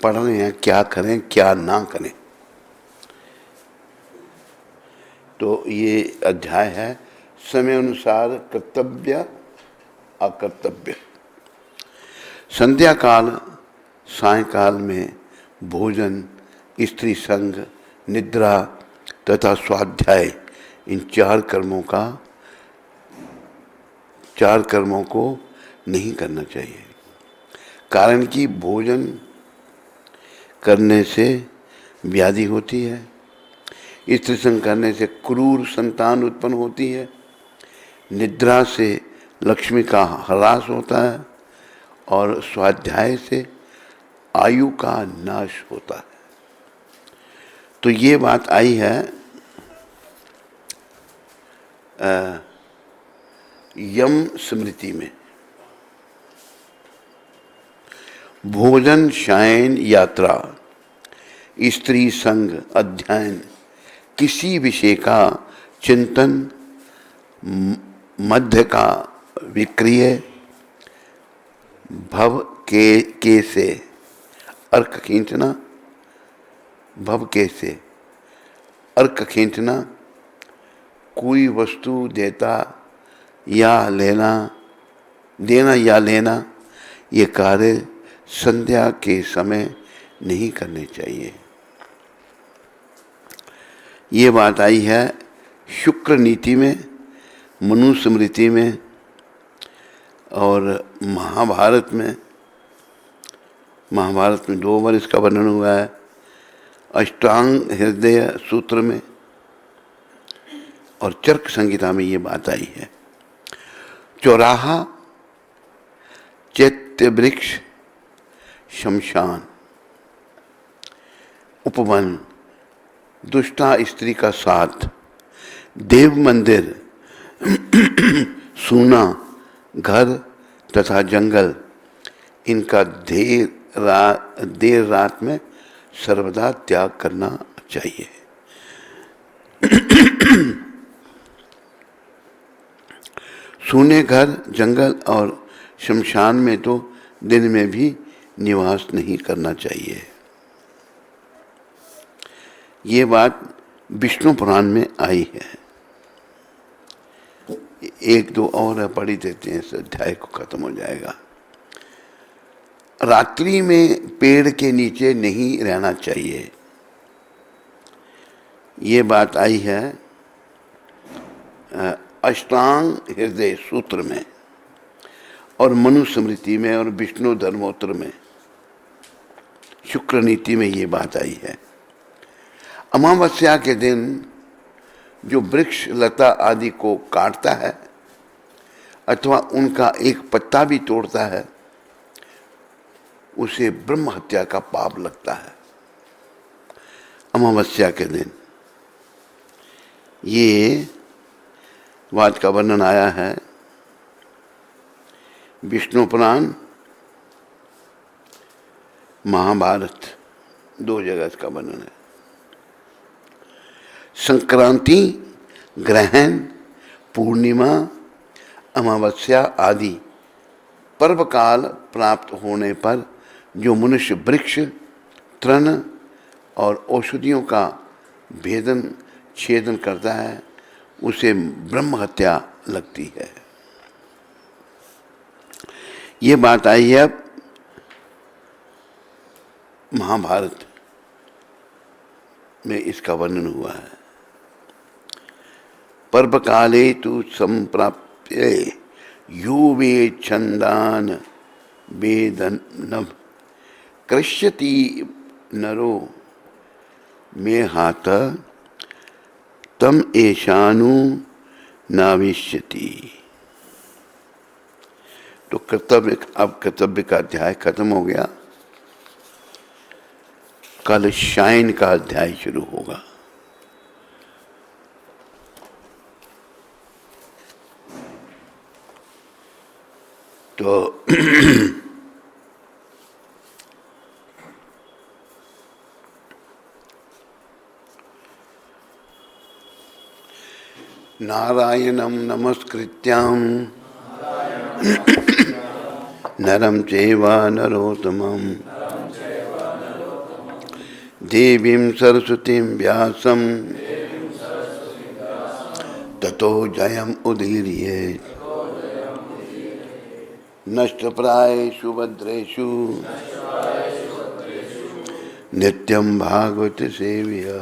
पढ़ रहे हैं क्या करें क्या ना करें। तो ये अध्याय है समय अनुसार कर्तव्य अकर्तव्य। संध्या काल सायंकाल में भोजन, स्त्री संग, निद्रा तथा स्वाध्याय, इन चार कर्मों को नहीं करना चाहिए। कारण कि भोजन करने से व्याधि होती है, स्त्री संग करने से क्रूर संतान उत्पन्न होती है, निद्रा से लक्ष्मी का ह्रास होता है और स्वाध्याय से आयु का नाश होता है। तो ये बात आई है यम स्मृति में। भोजन, शयन, यात्रा, स्त्री संग, अध्ययन, किसी विषय का चिंतन, मध्य का विक्रिय, भव के से अर्क खींचना, भव के से अर्क खींचना, कोई वस्तु देना या लेना, ये कार्य संध्या के समय नहीं करने चाहिए। ये बात आई है शुक्र नीति में, मनुस्मृति में और महाभारत में 2 बार इसका वर्णन हुआ है। अष्टांग हृदय सूत्र में और चरक संहिता में ये बात आई है। चौराहा, चैत्य वृक्ष, शमशान, उपवन, दुष्टा स्त्री का साथ, देव मंदिर, सूना घर तथा जंगल, इनका देर रात में सर्वदा त्याग करना चाहिए। सूने घर, जंगल और शमशान में तो दिन में भी निवास नहीं करना चाहिए। ये बात विष्णु पुराण में आई है। 1-2 और पढ़ी देते हैं, इस अध्याय को खत्म हो जाएगा। रात्रि में पेड़ के नीचे नहीं रहना चाहिए। ये बात आई है अष्टांग हृदय सूत्र में और मनुस्मृति में और विष्णु धर्मोत्तर में, शुक्र नीति में ये बात आई है। अमावस्या के दिन जो वृक्ष लता आदि को काटता है अथवा उनका एक पत्ता भी तोड़ता है, उसे ब्रह्म हत्या का पाप लगता है अमावस्या के दिन। ये बात का वर्णन आया है विष्णु पुराण, महाभारत, 2 जगह इसका वर्णन है। संक्रांति, ग्रहण, पूर्णिमा, अमावस्या आदि पर्व काल प्राप्त होने पर जो मनुष्य वृक्ष, तृण और औषधियों का छेदन करता है, उसे ब्रह्म हत्या लगती है। ये बात आई है महाभारत में, इसका वर्णन हुआ है। पर्व काले तु संप्राप्य यो वे छंदान वेदनम कृष्यति नरो मे हाथ तम एशानु नाविष्यति। तो अब कर्तव्य का अध्याय खत्म हो गया। कल शयन का अध्याय शुरू होगा। तो नारायणं नमस्कृत्यां नरं चैव नरोत्तमं देवीं सरस्वतीं व्यासं ततो जयम् उदीर्ये नष्टप्रायेषु भद्रेषु नित्यं भागवत सेव्या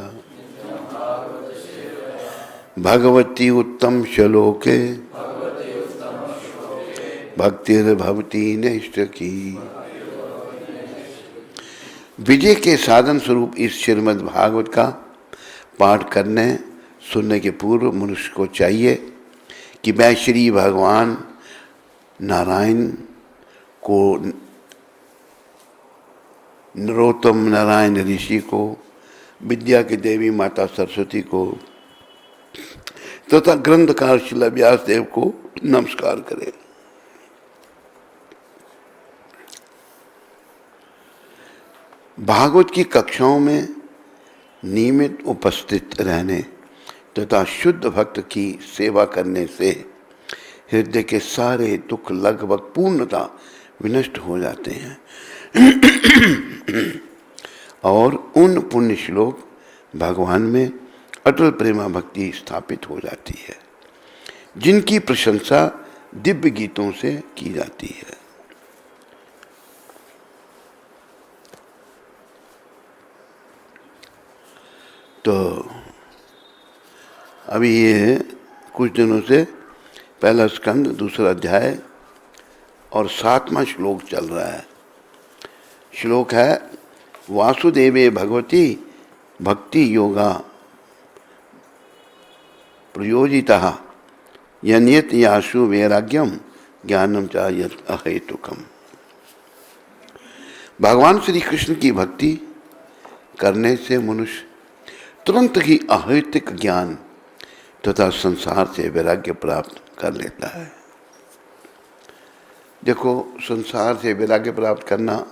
भगवती उत्तम श्लोके भक्तिर्भवती नैष्ठकी। विजय के साधन स्वरूप इस श्रीमद् भागवत का पाठ करने सुनने के पूर्व मनुष्य को चाहिए कि वह श्री भगवान नारायण को, नरोत्तम नारायण ऋषि को, विद्या की देवी माता सरस्वती को तथा ग्रंथकार श्रील व्यास देव को नमस्कार करें। भागवत की कक्षाओं में नियमित उपस्थित रहने तथा शुद्ध भक्त की सेवा करने से हृदय के सारे दुख लगभग पूर्णतः विनष्ट हो जाते हैं और उन पुण्य श्लोक भगवान में अटल प्रेमा भक्ति स्थापित हो जाती है, जिनकी प्रशंसा दिव्य गीतों से की जाती है। तो अभी ये कुछ दिनों से पहला स्कंद दूसरा अध्याय और 7वां श्लोक चल रहा है। श्लोक है वासुदेवे भगवती भक्ति योगा प्रयोजितः यन्यत याशु वैराग्यम ज्ञानम च यत् अहेतुकम। भगवान श्री कृष्ण की भक्ति करने से मनुष्य तुरंत ही अहेतुक ज्ञान तथा संसार से वैराग्य प्राप्त कर लेता है। देखो, संसार से वैराग्य प्राप्त करना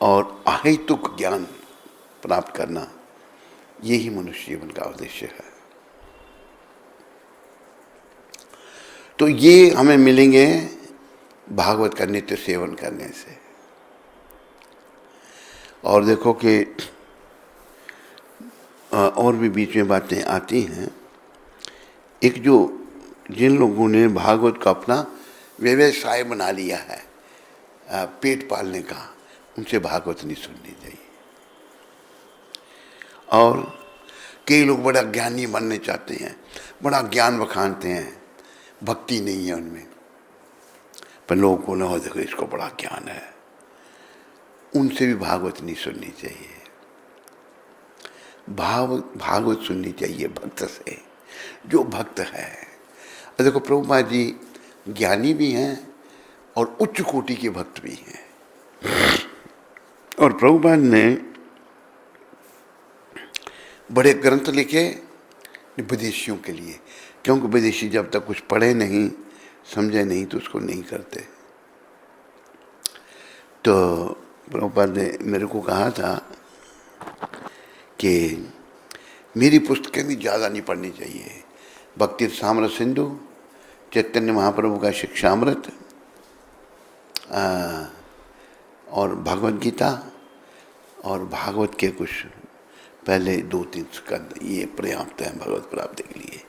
और अहेतुक ज्ञान प्राप्त करना, यही मनुष्य जीवन का उद्देश्य है। तो ये हमें मिलेंगे भागवत का नित्य सेवन करने से। और देखो कि और भी बीच में बातें आती हैं। एक जो जिन लोगों ने भागवत का अपना व्यवसाय बना लिया है, पेट पालने का, उनसे भागवत नहीं सुननी चाहिए। और कई लोग बड़ा ज्ञानी बनने चाहते हैं, बड़ा ज्ञान बखानते हैं, भक्ति नहीं है उनमें, पर लोगों को ना हो देखो इसको बड़ा ज्ञान है, उनसे भी भागवत नहीं सुननी चाहिए। भागवत सुननी चाहिए भक्त से, जो भक्त है। देखो, प्रभुपाद जी ज्ञानी भी हैं और उच्च कोटि के भक्त भी हैं। और प्रभुपाद ने बड़े ग्रंथ लिखे विदेशियों के लिए, क्योंकि विदेशी जब तक कुछ पढ़े नहीं समझे नहीं तो उसको नहीं करते। तो प्रभुपाद ने मेरे को कहा था कि मेरी पुस्तकें भी ज़्यादा नहीं पढ़नी चाहिए। भक्ति साम्र सिंधु, चैतन्य महाप्रभु का शिक्षामृत और भगवद गीता और भागवत के कुछ पहले 2-3 स्कंद, ये पर्याप्त है भगवत प्राप्ति के लिए।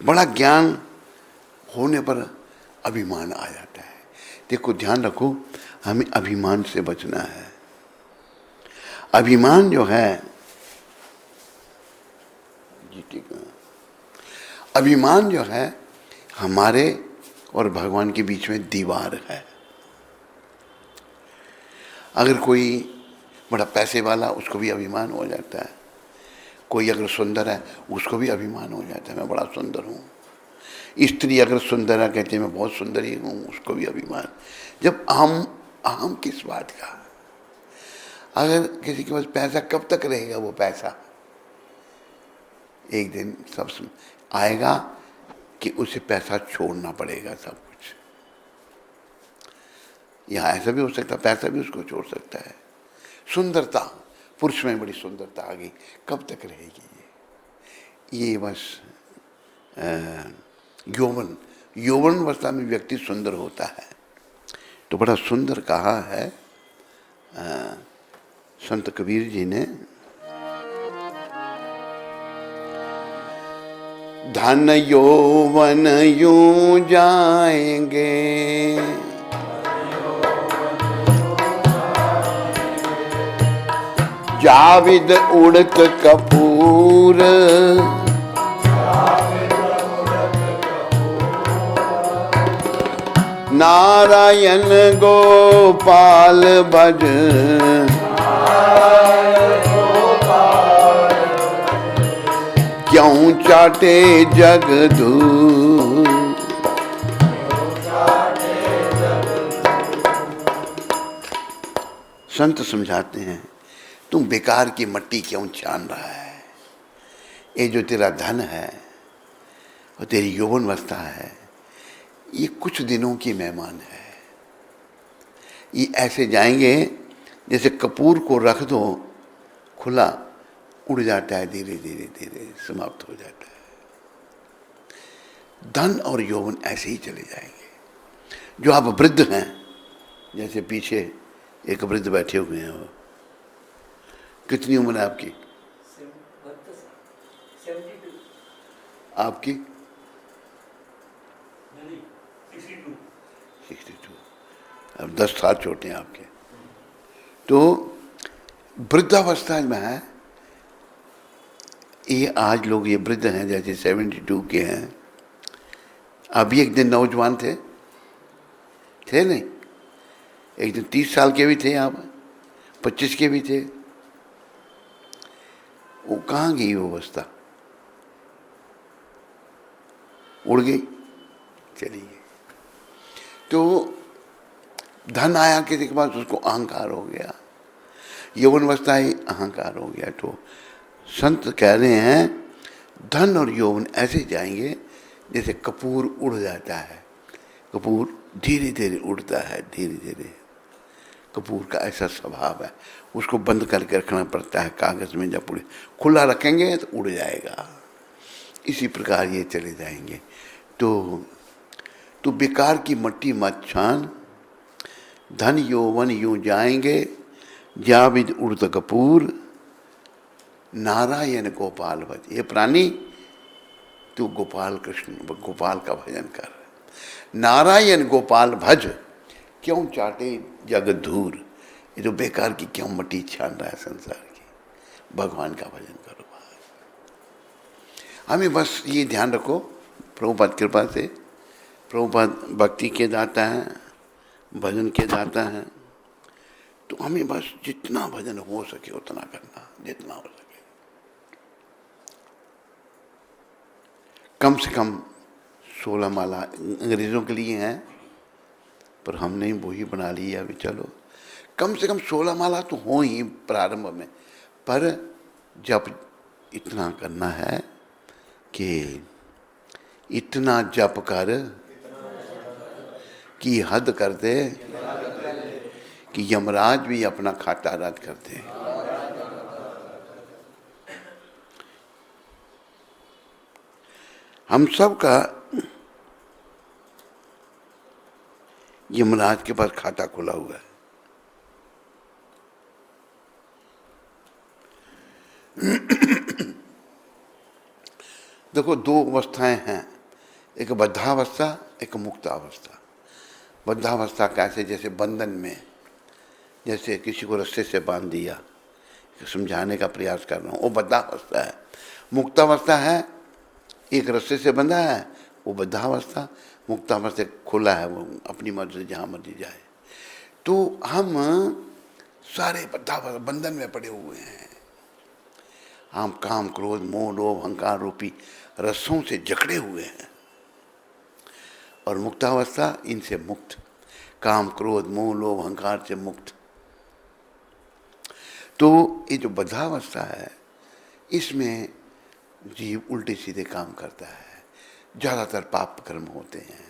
बड़ा ज्ञान होने पर अभिमान आ जाता है। देखो, ध्यान रखो, हमें अभिमान से बचना है। अभिमान जो है, अभिमान जो है हमारे और भगवान के बीच में दीवार है। अगर कोई बड़ा पैसे वाला, उसको भी अभिमान हो जाता है। कोई अगर सुंदर है, उसको भी अभिमान हो जाता है, मैं बड़ा सुंदर हूँ। स्त्री अगर सुंदर है, कहती है मैं बहुत सुंदरी हूँ, उसको भी अभिमान। जब अहम किस बात का? अगर किसी के पास पैसा, कब तक रहेगा वो पैसा? एक दिन सब आएगा कि उसे पैसा छोड़ना पड़ेगा सब कुछ। यहाँ ऐसा भी हो सकता है, पैसा भी उसको छोड़ सकता है। सुंदरता, पुरुष में बड़ी सुंदरता आ गई, कब तक रहेगी ये बस यौवन अवस्था में व्यक्ति सुंदर होता है। तो बड़ा सुंदर कहा है संत कबीर जी ने धन यौवन यूं जाएंगे, जाविद उड़त कपूर, नारायण गोपाल भज, क्यों चाटे जग धूल। संत समझाते हैं तुम बेकार की मट्टी क्यों छान रहा है। ये जो तेरा धन है और तेरी यौवनवस्था है, ये कुछ दिनों की मेहमान है। ये ऐसे जाएंगे जैसे कपूर को रख दो खुला, उड़ जाता है, धीरे धीरे धीरे समाप्त हो जाता है। धन और यौवन ऐसे ही चले जाएंगे। जो आप वृद्ध हैं, जैसे पीछे एक वृद्ध बैठे हुए हैं, वो कितनी उम्र है आपकी? 72। आपकी 62। अब 10 साल छोटे हैं आपके। तो वृद्धावस्था में है ये। आज लोग ये वृद्ध हैं जैसे 72 के हैं, अभी एक दिन नौजवान थे नहीं, एक दिन 30 साल के भी थे, आप 25 के भी थे। वो कहाँ गई वो अवस्था? उड़ गई, चली गई। तो धन आया किसी के पास, उसको अहंकार हो गया। यौवनवस्था ही अहंकार हो गया। तो संत कह रहे हैं धन और यौवन ऐसे जाएंगे जैसे कपूर उड़ जाता है। कपूर धीरे धीरे उड़ता है, धीरे धीरे। कपूर का ऐसा स्वभाव है, उसको बंद करके रखना पड़ता है कागज में। जब उड़े खुला रखेंगे तो उड़ जाएगा। इसी प्रकार ये चले जाएंगे। तो बेकार की मट्टी मत छान, धन यौवन यूं जाएंगे, जाविद उड़त कपूर, नारायण गोपाल भज। ये प्राणी तू गोपाल कृष्ण गोपाल का भजन कर, नारायण गोपाल भज, क्यों चाटे जग धूर। ये तो बेकार की क्यों मट्टी छान रहा है संसार की, भगवान का भजन करो। हमें बस ये ध्यान रखो, प्रभुपाद कृपा से, प्रभुपाद भक्ति के दाता हैं, भजन के दाता हैं। तो हमें बस जितना भजन हो सके उतना करना, जितना हो सके। कम से कम 16 माला अंग्रेजों के लिए हैं, पर हमने वो ही बना लिया। अभी चलो कम से कम 16 माला तो हो ही प्रारंभ में, पर जब इतना करना है कि इतना जप कर कि हद कर दे, कि यमराज भी अपना खाता रद्द कर दे। हम सब का यमराज के पास खाता खुला हुआ है। देखो, 2 अवस्थाएं हैं, एक बद्धावस्था, एक मुक्तावस्था। बद्धावस्था कैसे? जैसे बंधन में, जैसे किसी को रस्से से बांध दिया, समझाने का प्रयास कर रहा हूँ, वो बद्धावस्था है। मुक्तावस्था है, एक रस्से से बंधा है, वो बद्धावस्था। मुक्तावस्था खुला है, वो अपनी मर्जी जहाँ मर्जी जाए। तो हम सारे बद्धावस्था बंधन में पड़े हुए हैं। हम काम क्रोध मोह लोभ अहंकार रूपी रस्सों से जकड़े हुए हैं। और मुक्तावस्था इनसे मुक्त, काम क्रोध मोह लोभ अहंकार से मुक्त। तो ये जो बद्धावस्था है, इसमें जीव उल्टे सीधे काम करता है, ज़्यादातर पाप कर्म होते हैं।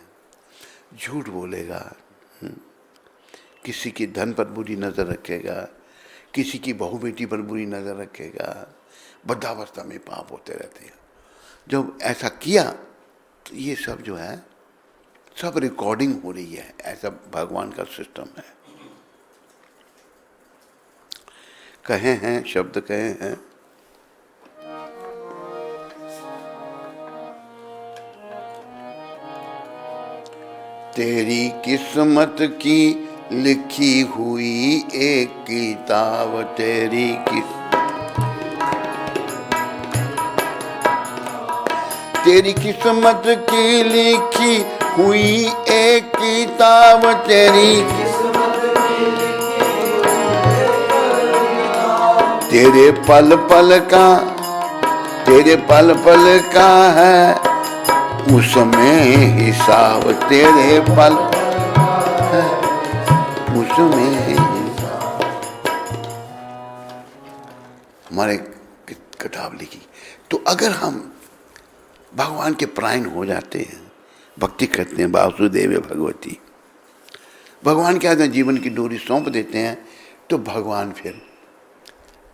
झूठ बोलेगा, किसी के धन पर बुरी नज़र रखेगा, किसी की बहू बेटी पर बुरी नज़र रखेगा। बद्धावस्था में पाप होते रहते हैं। जब ऐसा किया तो ये सब जो है सब रिकॉर्डिंग हो रही है। ऐसा भगवान का सिस्टम है। कहे हैं, शब्द कहे हैं। तेरी किस्मत की लिखी हुई एक किताब, तेरी किस्मत की लिखी हुई एक किताब, तेरे पल पल का है उसमें हिसाब, तेरे पल है उसमें हिसाब। हमारे किताब लिखी। तो अगर हम भगवान के प्राण हो जाते हैं, भक्ति करते हैं, वासुदेव भगवती, भगवान के आगे जीवन की डोरी सौंप देते हैं, तो भगवान फिर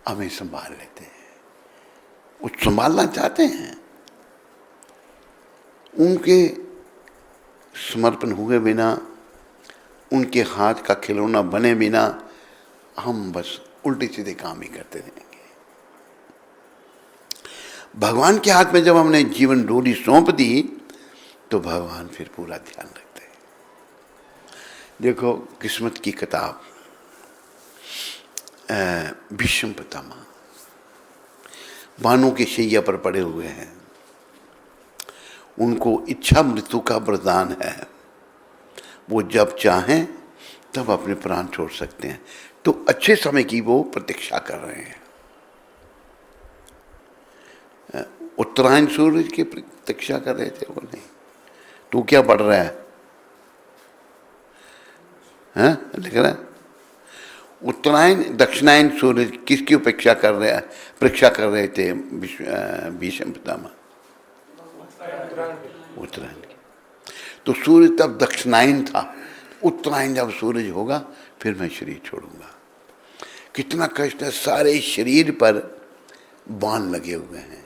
हमें संभाल लेते हैं। वो संभालना चाहते हैं। उनके समर्पण हुए बिना, उनके हाथ का खिलौना बने बिना हम बस उल्टे सीधे काम ही करते रहेंगे। भगवान के हाथ में जब हमने जीवन डोरी सौंप दी, तो भगवान फिर पूरा ध्यान रखते हैं। देखो किस्मत की किताब, भीष्म पितामह बाणों की शैया पर पड़े हुए हैं। उनको इच्छा मृत्यु का वरदान है। वो जब चाहें तब अपने प्राण छोड़ सकते हैं। तो अच्छे समय की वो प्रतीक्षा कर रहे हैं। उत्तरायण सूरज की प्रतीक्षा कर रहे थे वो नहीं। तू क्या पढ़ रहा है? लिख रहा है उत्तरायण दक्षिणायन सूरज किसकी उपेक्षा कर रहे परीक्षा कर रहे थे भीष्म पितामह? उत्तरायण की। तो सूर्य तब दक्षिणायन था। उत्तरायण जब सूरज होगा फिर मैं शरीर छोड़ूंगा। कितना कष्ट है, सारे शरीर पर बाण लगे हुए हैं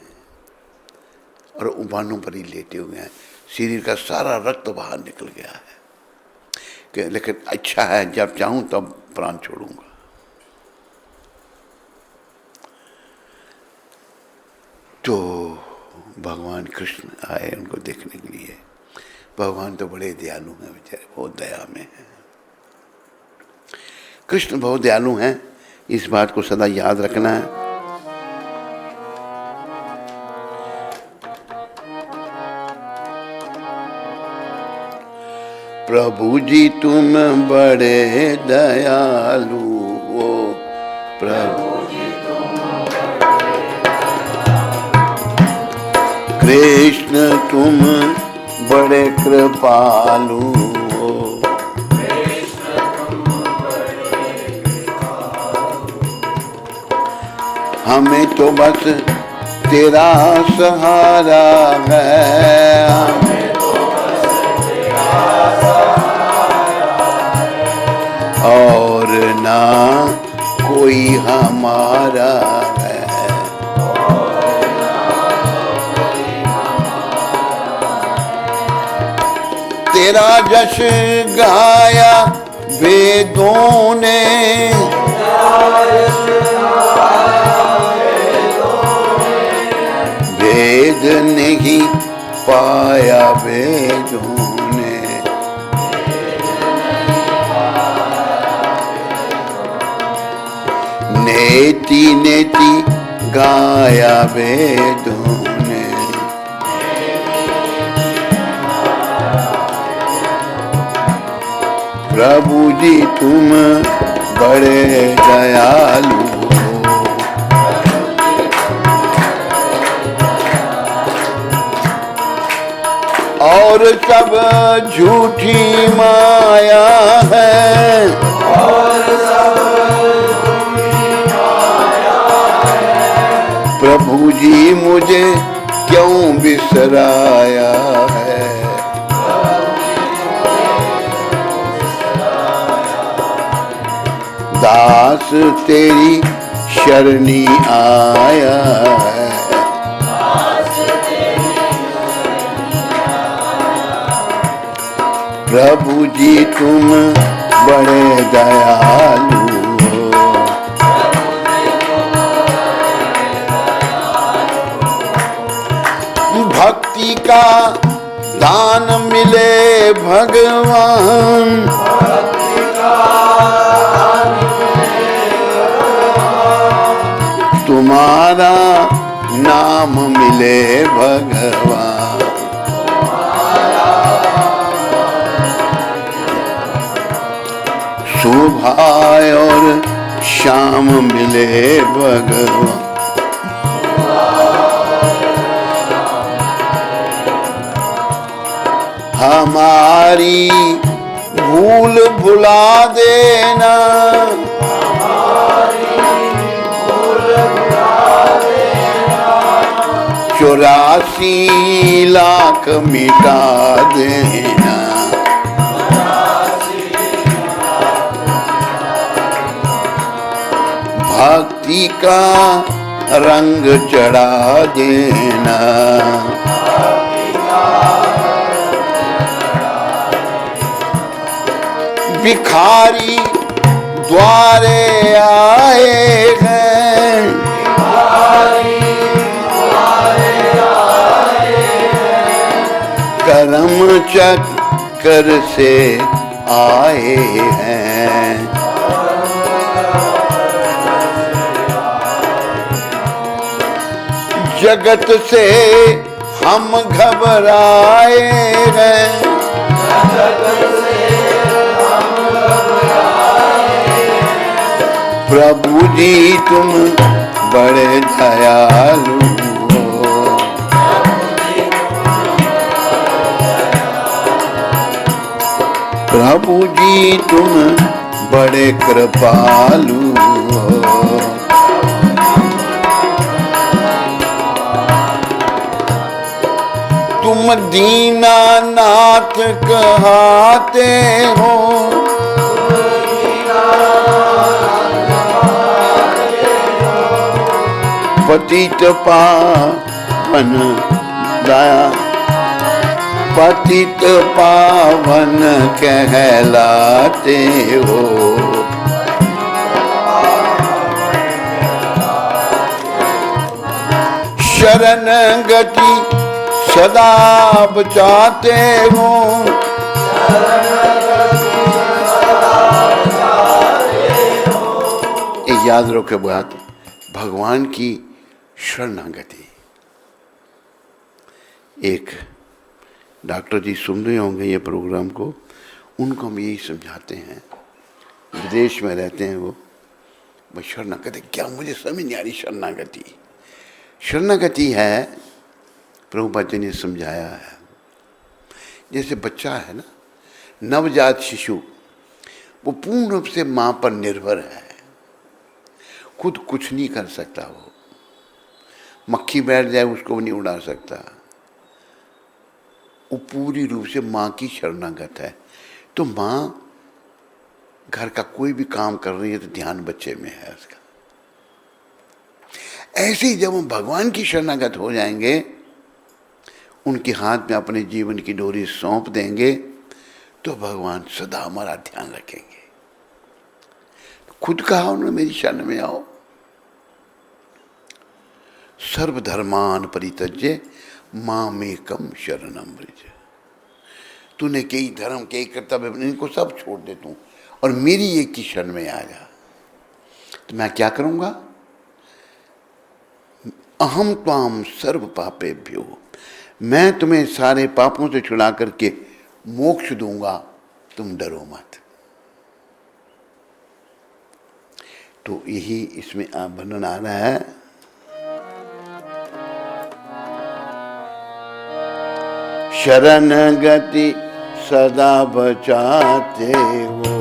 और बाणों पर ही लेटे हुए हैं। शरीर का सारा रक्त बाहर निकल गया है कि लेकिन अच्छा है, जब चाहूं तब प्राण छोड़ूंगा। तो भगवान कृष्ण आए उनको देखने के लिए। भगवान तो बड़े दयालु हैं बेचारे, बहुत दया में हैं। कृष्ण बहुत दयालु हैं, इस बात को सदा याद रखना है। प्रभु जी तुम बड़े दयालु हो, प्रभु कृष्ण तुम बड़े कृपालु हो। हमें तो बस तेरा सहारा है, हमें तो बस तेरा सहारा है, और ना कोई हमारा है। तेरा जश गाया वेदों ने, वेद नहीं पाया वेदों ने। नेति नेति गाया वेदों ने। प्रभु जी तुम बड़े दयालु हो। और सब झूठी माया है, और सब झूठी माया है। प्रभु जी मुझे क्यों बिसराया है। दास तेरी शरणी आया है, प्रभु जी तुम बड़े दयालु हो। का दान मिले भगवान, तुम्हारा नाम मिले भगवान। सुबह और शाम मिले भगवान, हमारी भूल भुला देना, 84 लाख मिटा देना। भक्ति का रंग चढ़ा देना, भिखारी द्वारे आए हैं, करम चक्कर से आए हैं। जगत से हम घबराए हैं, प्रभु जी तुम बड़े दयालु हो, प्रभु जी तुम बड़े कृपालु हो। तुम दीनानाथ कहते हो, पतित पावन दया, पतित पावन कहलाते हो। शरण गति सदा बचाते हो, याद रखो बात, भगवान की शरणागति। एक डॉक्टर जी सुन रहे होंगे ये प्रोग्राम को, उनको हम यही समझाते हैं, विदेश में रहते हैं वो शरणागति क्या, मुझे समझ नहीं आ रही। शरणागति शरणागति है, प्रभुपाद जी ने समझाया है, जैसे बच्चा है ना, नवजात शिशु, वो पूर्ण रूप से माँ पर निर्भर है, खुद कुछ नहीं कर सकता। वो मक्खी बैठ जाए उसको भी नहीं उड़ा सकता, वो पूरी रूप से माँ की शरणागत है। तो माँ घर का कोई भी काम कर रही है तो ध्यान बच्चे में है उसका। ऐसे ही जब हम भगवान की शरणागत हो जाएंगे, उनके हाथ में अपने जीवन की डोरी सौंप देंगे, तो भगवान सदा हमारा ध्यान रखेंगे। खुद कहा उन्होंने, मेरी शरण में आओ। सर्वधर्मान परित्यज्य मामेकम शरणम व्रज। तूने कई धर्म कई कर्तव्य, इनको सब छोड़ दे तू और मेरी एक की शरण में आ जा, तो मैं क्या करूंगा? अहम त्वाम सर्व पापेभ्यो, मैं तुम्हें सारे पापों से छुड़ा करके मोक्ष दूंगा, तुम डरो मत। तो यही इसमें वर्णन आ रहा है। शरण गति सदा बचाते हो,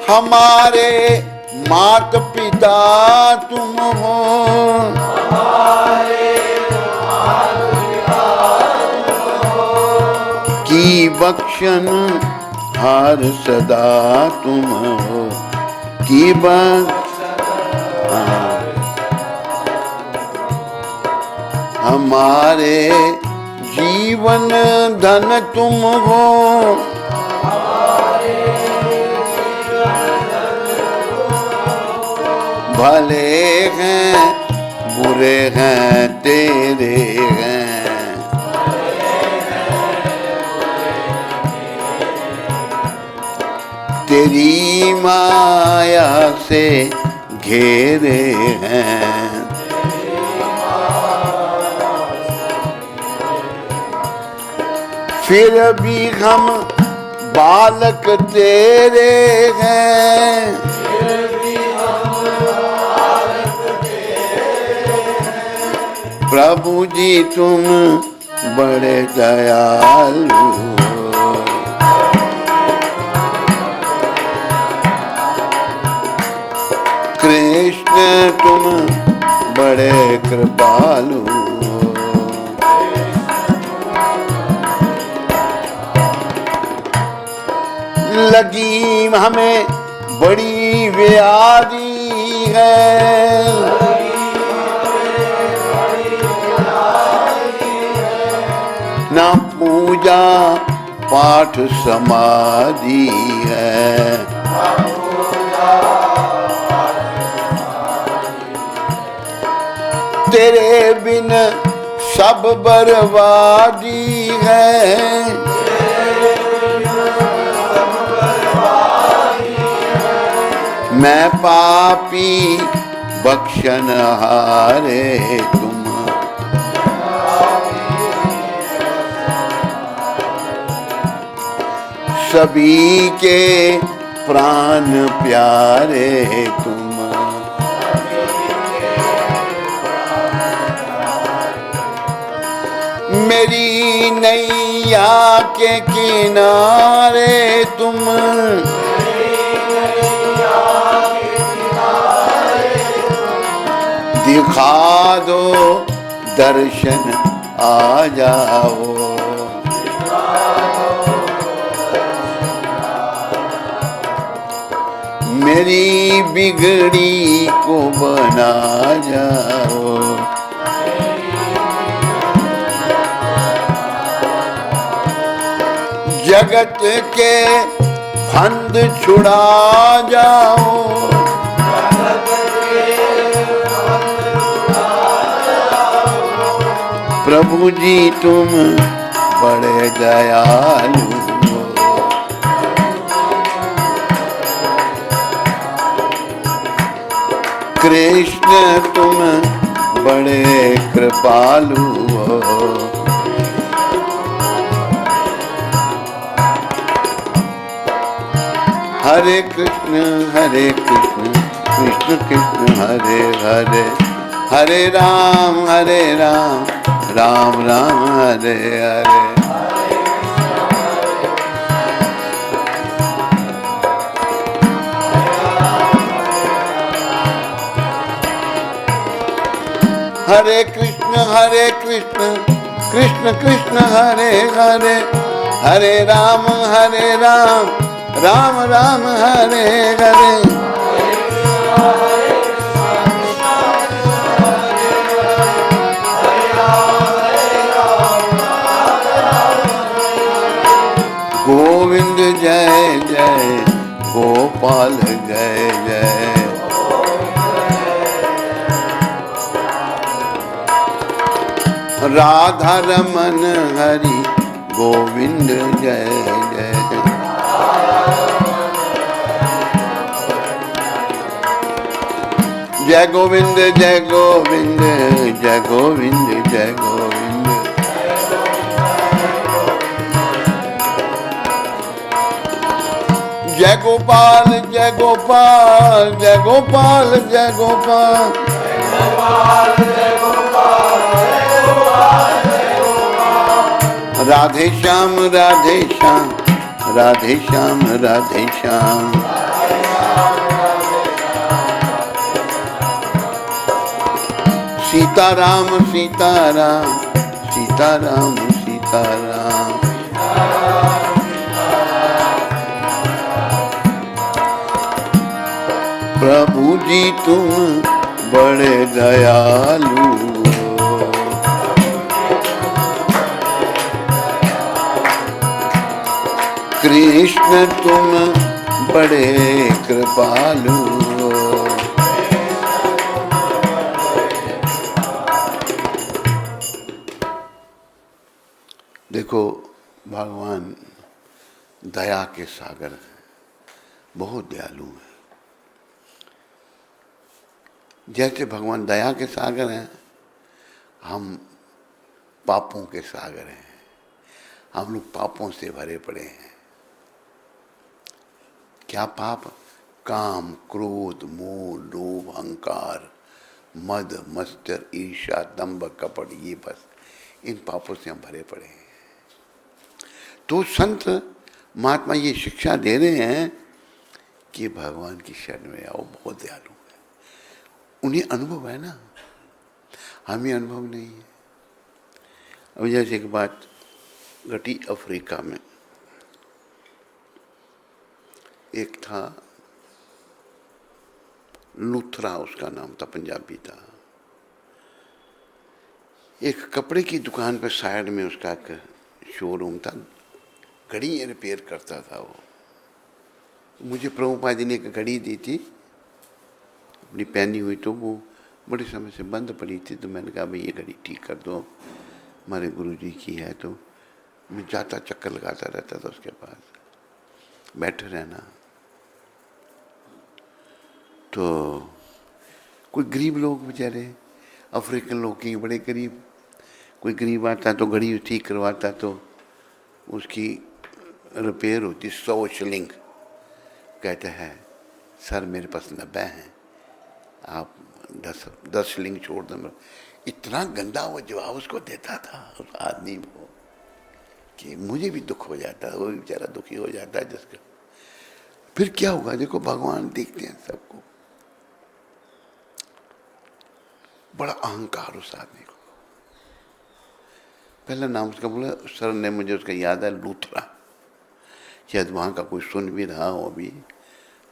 हमारे मात पिता तुम हो, की बख्शन हार सदा तुम हो, की हमारे जीवन धन तुम हो, भले हैं बुरे हैं तेरे हैं, तेरी माया से घेरे हैं। फिर भी हम बालक तेरे हैं, प्रभु जी तुम बड़े दयालु, कृष्ण तुम बड़े कृपालु। लगी हमें बड़ी व्याधि है, ना पूजा पाठ समाधि है, तेरे बिन सब बर्बादी है, मैं पापी बख्शनहारे तुम, सभी के प्राण प्यारे तुम, मेरी नैया के किनारे तुम, दिखा दो दर्शन आ जाओ, मेरी बिगड़ी को बना जाओ, जगत के फंद छुड़ा जाओ, प्रभु जी तुम बड़े दयालु, कृष्ण तुम बड़े कृपालु हो। हरे कृष्ण कृष्ण कृष्ण हरे हरे, हरे राम राम राम हरे हरे। हरे कृष्ण कृष्ण कृष्ण हरे हरे, हरे राम राम राम हरे हरे। गोविंद जय जय गोपाल जय जय, राधा रमन हरि गोविंद जय जय, जय गोविंद जय गोविंद जय गोविंद जय गोविंद, जय गोपाल जय गोपाल जय गोपाल जय गोपाल, राधे श्याम राधे श्याम राधे श्याम राधे श्याम, सीताराम सीताराम सीताराम सीताराम, प्रभु जी तुम बड़े दयालु, कृष्ण तुम बड़े कृपालु, देखो, भगवान दया के सागर हैं, बहुत दयालु हैं। जैसे भगवान दया के सागर हैं, हम पापों के सागर हैं। हम लोग पापों से भरे पड़े हैं। क्या पाप? काम, क्रोध, मोह, लोभ, अहंकार, मद, मत्सर, ईर्ष्या, दंभ, कपट, ये बस इन पापों से हम भरे पड़े हैं। तो संत महात्मा ये शिक्षा दे रहे हैं कि भगवान की शरण में आओ, बहुत दयालु है। उन्हें अनुभव है ना, हमें अनुभव नहीं है। अब जैसे एक बात घटी अफ्रीका में, एक था लूथरा, उसका नाम था, पंजाबी था। एक कपड़े की दुकान पर साइड में उसका एक शोरूम था, घड़ी रिपेयर करता था वो। मुझे प्रभुपाद जी ने एक घड़ी दी थी अपनी पहनी हुई, तो वो बड़े समय से बंद पड़ी थी। तो मैंने कहा भाई ये घड़ी ठीक कर दो, हमारे गुरु जी की है। तो मैं जाता चक्कर लगाता रहता था उसके पास, बैठे रहना। तो कोई गरीब लोग बेचारे अफ्रीकन लोग की बड़े गरीब, कोई गरीब आता तो घड़ी ठीक करवाता तो उसकी रिपेयर होती 100 शिलिंग। कहते हैं सर मेरे पास 90 हैं, आप 10 शिलिंग छोड़ दो। इतना गंदा वो जवाब उसको देता था उस आदमी को कि मुझे भी दुख हो जाता है, वो भी बेचारा दुखी हो जाता है जिसका। फिर क्या होगा? देखो भगवान देखते हैं सबको। बड़ा अहंकार उस आदमी को। पहला नाम उसका बोला, सर ने मुझे उसका याद है, लूथरा। शायद वहाँ का कोई सुन भी रहा हो। अभी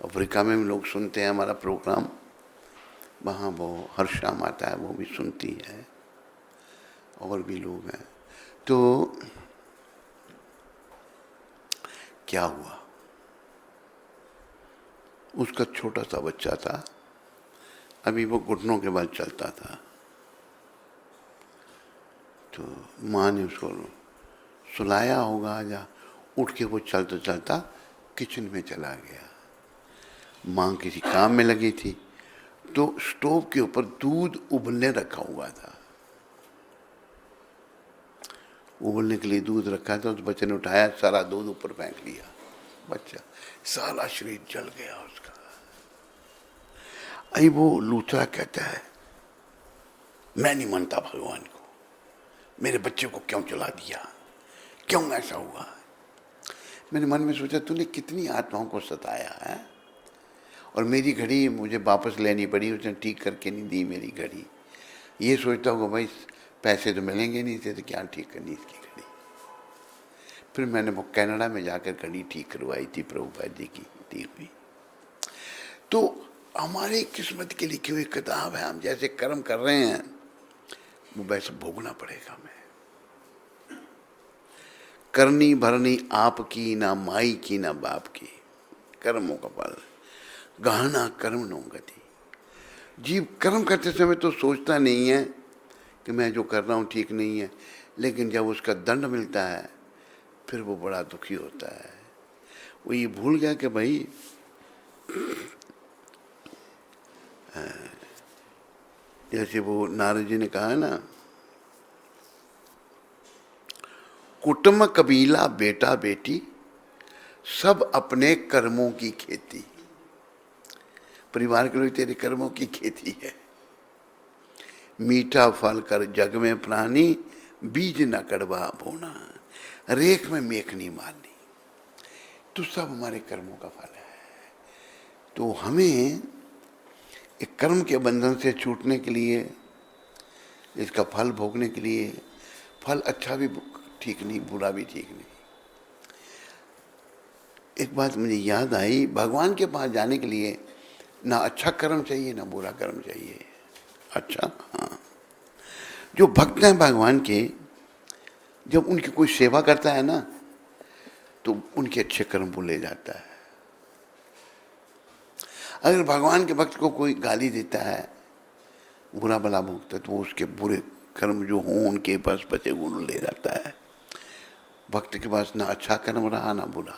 अफ्रीका में भी लोग सुनते हैं हमारा प्रोग्राम, वहाँ वो हर शाम आता है, वो भी सुनती है, और भी लोग हैं। तो क्या हुआ, उसका छोटा सा बच्चा था, अभी वो घुटनों के बल चलता था। तो माँ ने उसको सुलाया होगा, या उठ के वो चलता चलता किचन में चला गया। माँ किसी काम में लगी थी, तो स्टोव के ऊपर दूध उबलने रखा हुआ था। उबलने के लिए दूध रखा था, उस बच्चे ने उठाया, सारा दूध ऊपर फेंक लिया। बच्चा सारा शरीर जल गया उसका। आई वो लूथरा कहता है मैं नहीं मानता भगवान को, मेरे बच्चे को क्यों जला दिया, क्यों ऐसा हुआ। मैंने मन में सोचा तूने कितनी आत्माओं को सताया है, और मेरी घड़ी मुझे वापस लेनी पड़ी, उसने ठीक करके नहीं दी मेरी घड़ी। ये सोचता होगा भाई पैसे तो मिलेंगे नहीं थे तो क्या ठीक करनी इसकी घड़ी। फिर मैंने वो कनाडा में जाकर घड़ी ठीक करवाई थी, प्रभुपाद जी की दी हुई। तो हमारी किस्मत की लिखी हुई किताब है, हम जैसे कर्म कर रहे हैं वो वैसे भोगना पड़ेगा हमें। करनी भरनी आपकी, ना माई की ना बाप की, कर्मों का फल गहना कर्म नो गति। जीव कर्म करते समय तो सोचता नहीं है कि मैं जो कर रहा हूँ ठीक नहीं है, लेकिन जब उसका दंड मिलता है फिर वो बड़ा दुखी होता है। वो ये भूल गया कि भाई जैसे वो नारद जी ने कहा है ना, कुटुंब कबीला बेटा बेटी सब अपने कर्मों की खेती। परिवार के लोग तेरे कर्मों की खेती है। मीठा फल कर जग में प्राणी, बीज न कड़वा बोना, रेख में मेख नहीं मारनी। तो सब हमारे कर्मों का फल है। तो हमें एक कर्म के बंधन से छूटने के लिए, इसका फल भोगने के लिए, फल अच्छा भी ठीक नहीं, बुरा भी ठीक नहीं। एक बात मुझे याद आई, भगवान के पास जाने के लिए ना अच्छा कर्म चाहिए ना बुरा कर्म चाहिए। अच्छा, हाँ, जो भक्त हैं भगवान के, जब उनकी कोई सेवा करता है ना तो उनके अच्छे कर्म वो ले जाता है। अगर भगवान के भक्त को कोई गाली देता है, बुरा भला भोगता है, तो वो उसके बुरे कर्म जो हों उनके पास बचे गुण ले जाता है। भक्त के पास ना अच्छा कर्म रहा ना बुरा,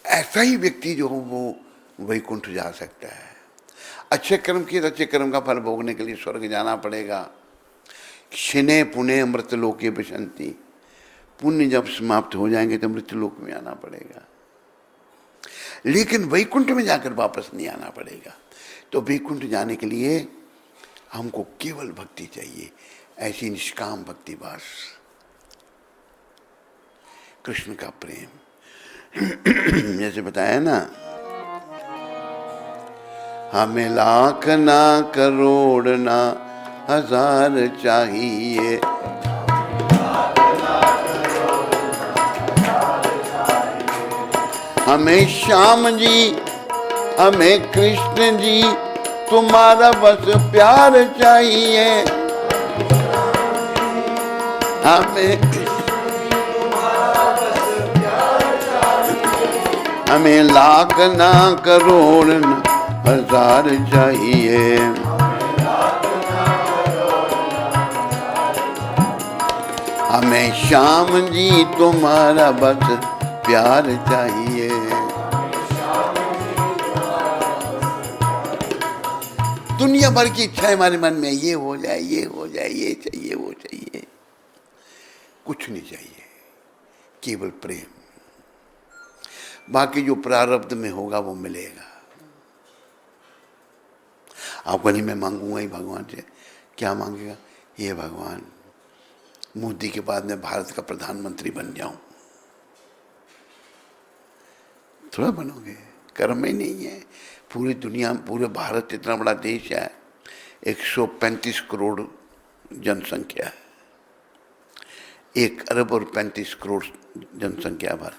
ऐसा ही व्यक्ति जो हो वो वैकुंठ जा सकता है। अच्छे कर्म किए तो अच्छे कर्म का फल भोगने के लिए स्वर्ग जाना पड़ेगा। क्षिणे पुण्य मृत लोके विशंति, पुण्य जब समाप्त हो जाएंगे तो मृत्यु लोक में आना पड़ेगा, लेकिन वैकुंठ में जाकर वापस नहीं आना पड़ेगा। तो वैकुंठ जाने के लिए हमको केवल भक्ति चाहिए, ऐसी निष्काम भक्ति, बस कृष्ण का प्रेम। जैसे बताया ना, हमें लाख ना करोड़ ना हजार चाहिए, हमें श्याम जी हमें कृष्ण जी तुम्हारा बस प्यार चाहिए, हमें लाख ना करोड़ ना हजार चाहिए, हमें श्याम जी तुम्हारा बस प्यार चाहिए। दुनिया भर की इच्छा हमारे मन में, ये हो जाए, ये हो जाए, ये चाहिए, वो चाहिए, कुछ नहीं चाहिए, केवल प्रेम। बाकी जो प्रारब्ध में होगा वो मिलेगा। आपको नहीं, मैं मांगूंगा ही भगवान से, क्या मांगेगा? ये भगवान मोदी के बाद मैं भारत का प्रधानमंत्री बन जाऊं। थोड़ा बनोगे, कर्म ही नहीं है। पूरी दुनिया, पूरे भारत इतना बड़ा देश है, 135 करोड़ जनसंख्या है, 1 अरब और 35 करोड़ जनसंख्या पर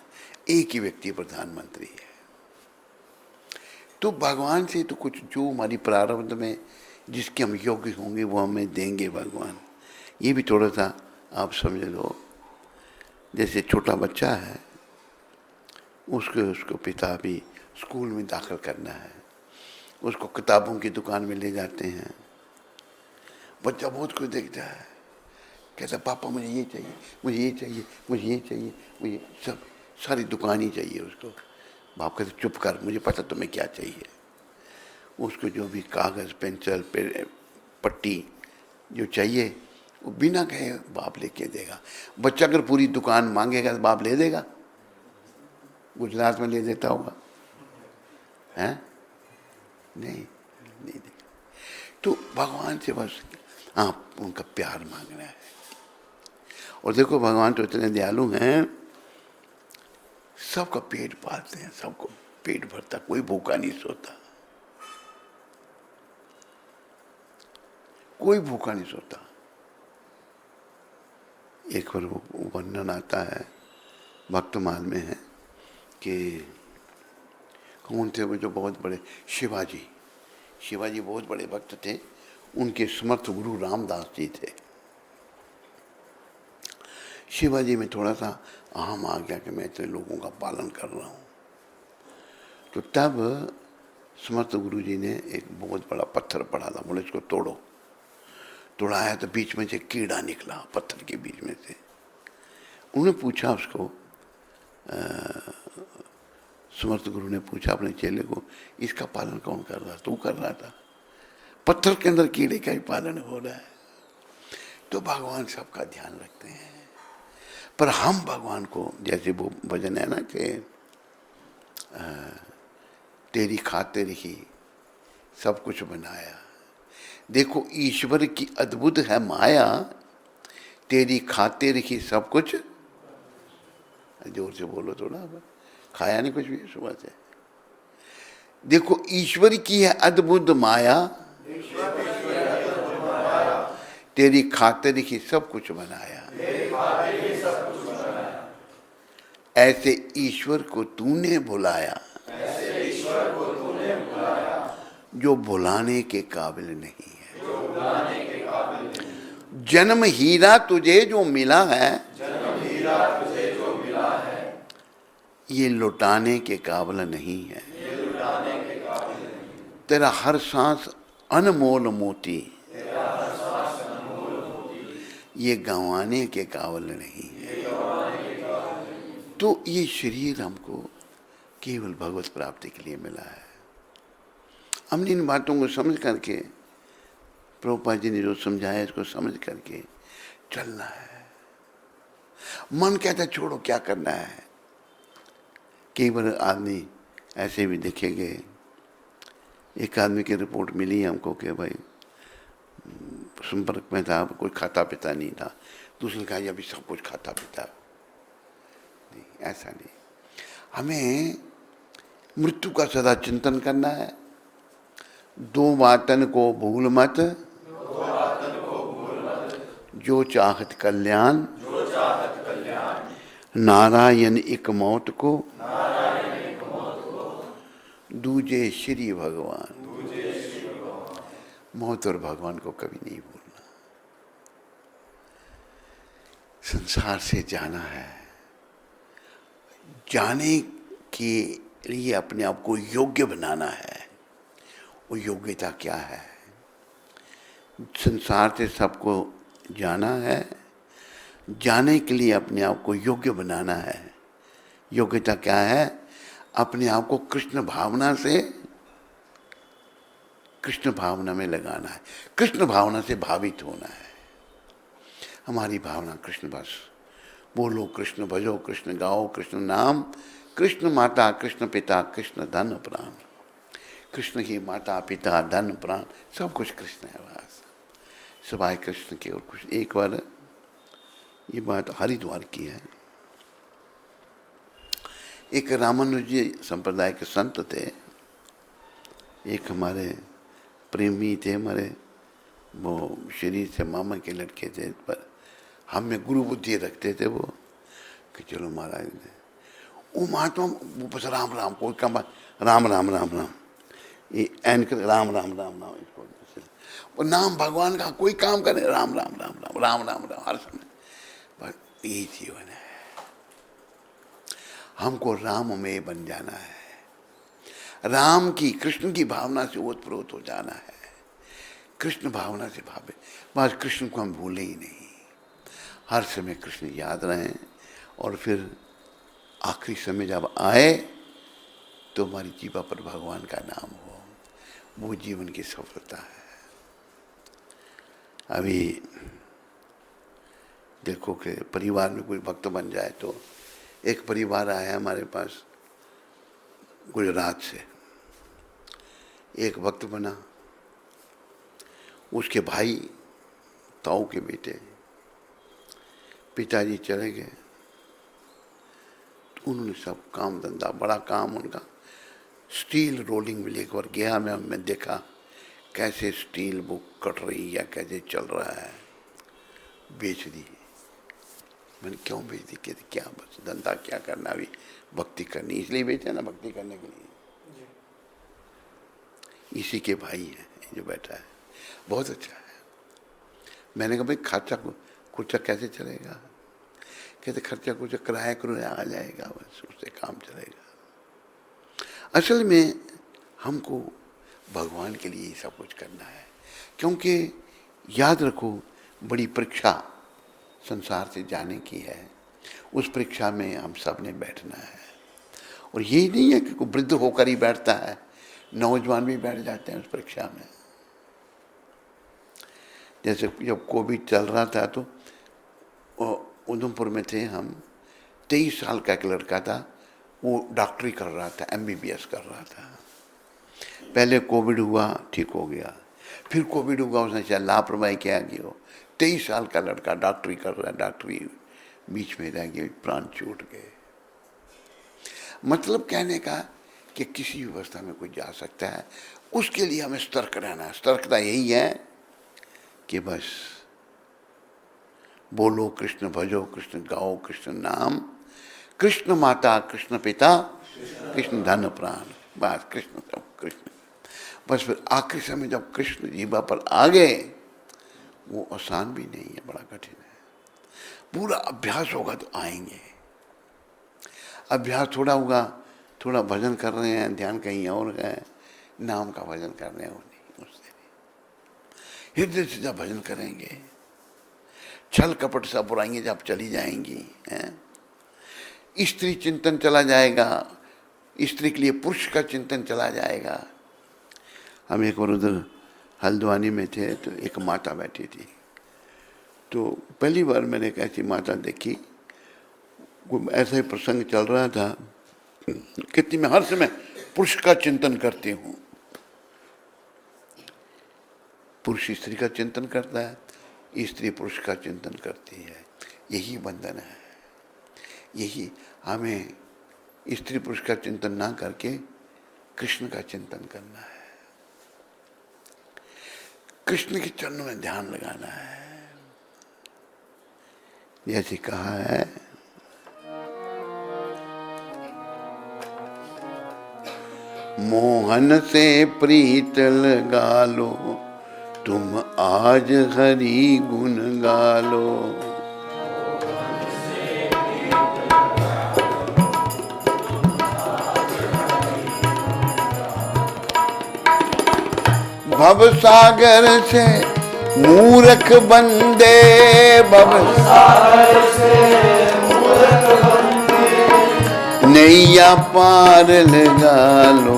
एक ही व्यक्ति प्रधानमंत्री है। तो भगवान से तो कुछ जो हमारी प्रारब्ध में जिसके हम योग्य होंगे वो हमें देंगे भगवान। ये भी थोड़ा सा आप समझ लो, जैसे छोटा बच्चा है, उसको पिता भी स्कूल में दाखिल करना है, उसको किताबों की दुकान में ले जाते हैं। बच्चा बहुत कुछ देखता है, कहता पापा मुझे ये चाहिए, मुझे ये चाहिए, मुझे ये चाहिए, मुझे सब सारी दुकान ही चाहिए उसको। बाप कहते चुप कर, मुझे पता तुम्हें क्या चाहिए। उसको जो भी कागज़, पेंसिल, पट्टी जो चाहिए वो बिना कहे बाप लेके देगा। बच्चा अगर पूरी दुकान मांगेगा तो बाप ले देगा? गुजरात में ले देता होगा, हैं? नहीं देगा। तो भगवान से बस आप उनका प्यार मांगना है। और देखो भगवान तो इतने दयालु हैं, सबका पेट पालते हैं, सबको पेट भरता, कोई भूखा नहीं सोता, कोई भूखा नहीं सोता। एक बार वो वर्णन आता है, भक्तमाल में है कि कौन थे वो जो बहुत बड़े, शिवाजी बहुत बड़े भक्त थे, उनके समर्थ गुरु रामदास जी थे। शिवाजी में थोड़ा सा अहम आ गया कि मैं इतने लोगों का पालन कर रहा हूँ। तो तब समर्थ गुरु जी ने एक बहुत बड़ा पत्थर पड़ा था, बोले इसको तोड़ो। तोड़ाया तो बीच में से कीड़ा निकला, पत्थर के बीच में से। उन्होंने पूछा उसको, समर्थ गुरु ने पूछा अपने चेले को, इसका पालन कौन कर रहा? तू कर रहा था। पत्थर के अंदर कीड़े का ही पालन हो रहा है। तो भगवान सबका ध्यान रखते हैं, पर हम भगवान को, जैसे वो भजन है ना कि तेरी खातिर ही सब कुछ बनाया। देखो ईश्वर की अद्भुत है माया, तेरी खातिर ही सब कुछ। जोर से बोलो थोड़ा, खाया नहीं कुछ भी सुबह से। देखो ईश्वर की है अद्भुत माया, तेरी खातिर ही सब कुछ बनाया। ऐसे ईश्वर को तूने बुलाया जो बुलाने के काबिल नहीं है। जन्म हीरा तुझे जो मिला है, ये लुटाने के काबिल नहीं है। तेरा हर सांस अनमोल मोती, ये गंवाने के काबिल नहीं है। तो ये शरीर हमको केवल भगवत प्राप्ति के लिए मिला है। हमने इन बातों को समझ करके, प्रभुपाद जी ने जो समझाया इसको समझ करके चलना है। मन कहता है छोड़ो, क्या करना है। कई बार आदमी ऐसे भी देखेंगे। एक आदमी की रिपोर्ट मिली हमको कि भाई संपर्क में था, कोई खाता पीता नहीं था। दूसरे कहा अभी सब कुछ खाता पीता। नहीं, ऐसा नहीं। हमें मृत्यु का सदा चिंतन करना है। दो बातन को भूल मत, जो चाहत कल्याण, नारायण एक मौत को, दूजे श्री भगवान। मौत और भगवान को कभी नहीं भूलना। संसार से जाना है। जाने के लिए अपने आप को योग्य बनाना है। वो योग्यता क्या है? संसार से सबको जाना है। जाने के लिए अपने आप को योग्य बनाना है। योग्यता क्या है? अपने आप को कृष्ण भावना से, कृष्ण भावना में लगाना है। कृष्ण भावना से भावित होना है। हमारी भावना कृष्ण, बस बोलो कृष्ण, भजो कृष्ण, गाओ कृष्ण नाम, कृष्ण माता, कृष्ण पिता, कृष्ण धन प्राण। कृष्ण ही माता पिता धन प्राण, सब कुछ कृष्ण है। बस सबाई कृष्ण के और कुछ। एक बार ये बात हरिद्वार की है। एक रामानुजी संप्रदाय के संत थे। एक हमारे प्रेमी थे, हमारे वो शरीर से मामा के लड़के थे, पर हम में गुरु बुद्धि रखते थे वो कि चलो महाराज ने वो महात्मा वो बस राम राम, कोई काम राम राम राम राम, ये एन कर राम राम राम राम, इसको वो नाम भगवान का कोई काम करे राम राम राम राम राम राम राम हर समय। बस यही जीवन है। हमको राम में बन जाना है। राम की, कृष्ण की भावना से ओतप्रोत हो जाना है। कृष्ण भावना से भावे, बस कृष्ण को हम भूले ही नहीं। हर समय कृष्ण याद रहें। और फिर आखिरी समय जब आए तो हमारी जीवा पर भगवान का नाम हो, वो जीवन की सफलता है। अभी देखो कि परिवार में कोई भक्त बन जाए तो, एक परिवार आया हमारे पास गुजरात से, एक भक्त बना, उसके भाई ताऊ के बेटे, पिताजी चले गए। तो उन्होंने सब काम धंधा, बड़ा काम उनका स्टील रोलिंग मिल। एक बार गया मैं देखा कैसे स्टील वो कट रही है, कैसे चल रहा है। बेच दी। मैंने क्यों बेच दी? कहते क्या बस धंधा क्या करना, अभी भक्ति करनी, इसलिए बेचा ना, भक्ति करने के लिए। इसी के भाई है जो बैठा है, बहुत अच्छा है। मैंने कहा भाई खर्चा कुछ कैसे चलेगा? कहते खर्चा कुछ किराया किराया आ जाएगा, बस उससे काम चलेगा। असल में हमको भगवान के लिए सब कुछ करना है। क्योंकि याद रखो, बड़ी परीक्षा संसार से जाने की है। उस परीक्षा में हम सब ने बैठना है। और ये नहीं है कि कोई वृद्ध होकर ही बैठता है, नौजवान भी बैठ जाते हैं उस परीक्षा में। जैसे जब कोविड चल रहा था तो उधमपुर में थे हम, 23 साल का एक लड़का था, वो डॉक्टरी कर रहा था, MBBS कर रहा था। पहले कोविड हुआ, ठीक हो गया, फिर कोविड हुआ, उसने शायद लापरवाही क्या की हो, 23 साल का लड़का डॉक्टरी कर रहा है, डॉक्टरी बीच में रह गई, प्राण छूट गए। मतलब कहने का कि किसी व्यवस्था में कोई जा सकता है, उसके लिए हमें सतर्क रहना है। सतर्कता यही है कि बस बोलो कृष्ण, भजो कृष्ण, गाओ कृष्ण नाम, कृष्ण माता, कृष्ण पिता, कृष्ण धन प्राण। बस कृष्ण, सब कृष्ण। बस फिर आखिरी समय जब कृष्ण जीवा पर आ गए, वो आसान भी नहीं है, बड़ा कठिन है। पूरा अभ्यास होगा तो आएंगे। अभ्यास थोड़ा होगा, थोड़ा भजन कर रहे हैं, ध्यान कहीं और है, नाम का भजन कर रहे हैं, वो नहीं, उससे नहीं। हृदय से जब भजन करेंगे, छल कपट सब बुराइयां जब चली जाएंगी हैं, स्त्री चिंतन चला जाएगा, स्त्री के लिए पुरुष का चिंतन चला जाएगा। हम एक बार उधर हल्द्वानी में थे तो एक माता बैठी थी, तो पहली बार मैंने एक ऐसी माता देखी। ऐसा ही प्रसंग चल रहा था, कितनी मैं हर समय पुरुष का चिंतन करती हूँ। पुरुष स्त्री का चिंतन करता है, स्त्री पुरुष का चिंतन करती है। यही बंधन है। यही हमें स्त्री पुरुष का चिंतन ना करके कृष्ण का चिंतन करना है, कृष्ण के चरणों में ध्यान लगाना है। जैसे कहा है, मोहन से प्रीत लगा लो, तुम आज हरि गुण गालो। भव सागर से मूर्ख बंदे, भव सागर से मूर्ख बंदे, नैया पार लगा लो,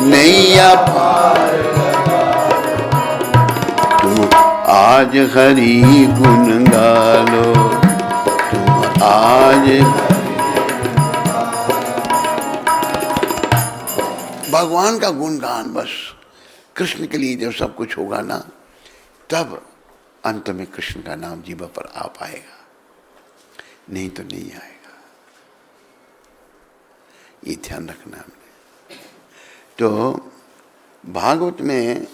नैया पार लगा लो, तुम आज हरि गुण गालो, तुम आज भगवान का गुणगान। बस कृष्ण के लिए जब सब कुछ होगा ना, तब अंत में कृष्ण का नाम जीवा पर आ पाएगा, नहीं तो नहीं आएगा। ये ध्यान रखना हमने। तो भागवत में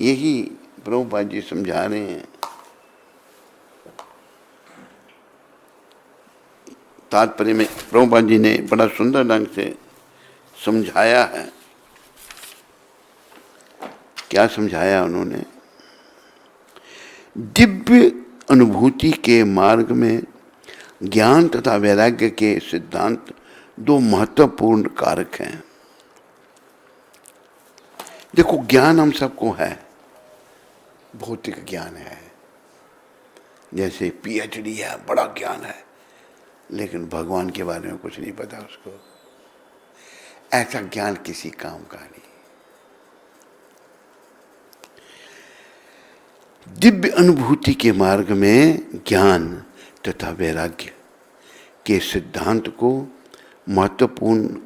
यही प्रभुपाद जी समझा रहे हैं। तात्पर्य में प्रभुपाद जी ने बड़ा सुंदर ढंग से समझाया है। क्या समझाया उन्होंने? दिव्य अनुभूति के मार्ग में ज्ञान तथा वैराग्य के सिद्धांत दो महत्वपूर्ण कारक हैं। देखो, ज्ञान हम सबको है, भौतिक ज्ञान है, जैसे पीएचडी है, बड़ा ज्ञान है, लेकिन भगवान के बारे में कुछ नहीं पता उसको। ऐसा ज्ञान किसी काम का नहीं। दिव्य अनुभूति के मार्ग में ज्ञान तथा वैराग्य के सिद्धांत को महत्वपूर्ण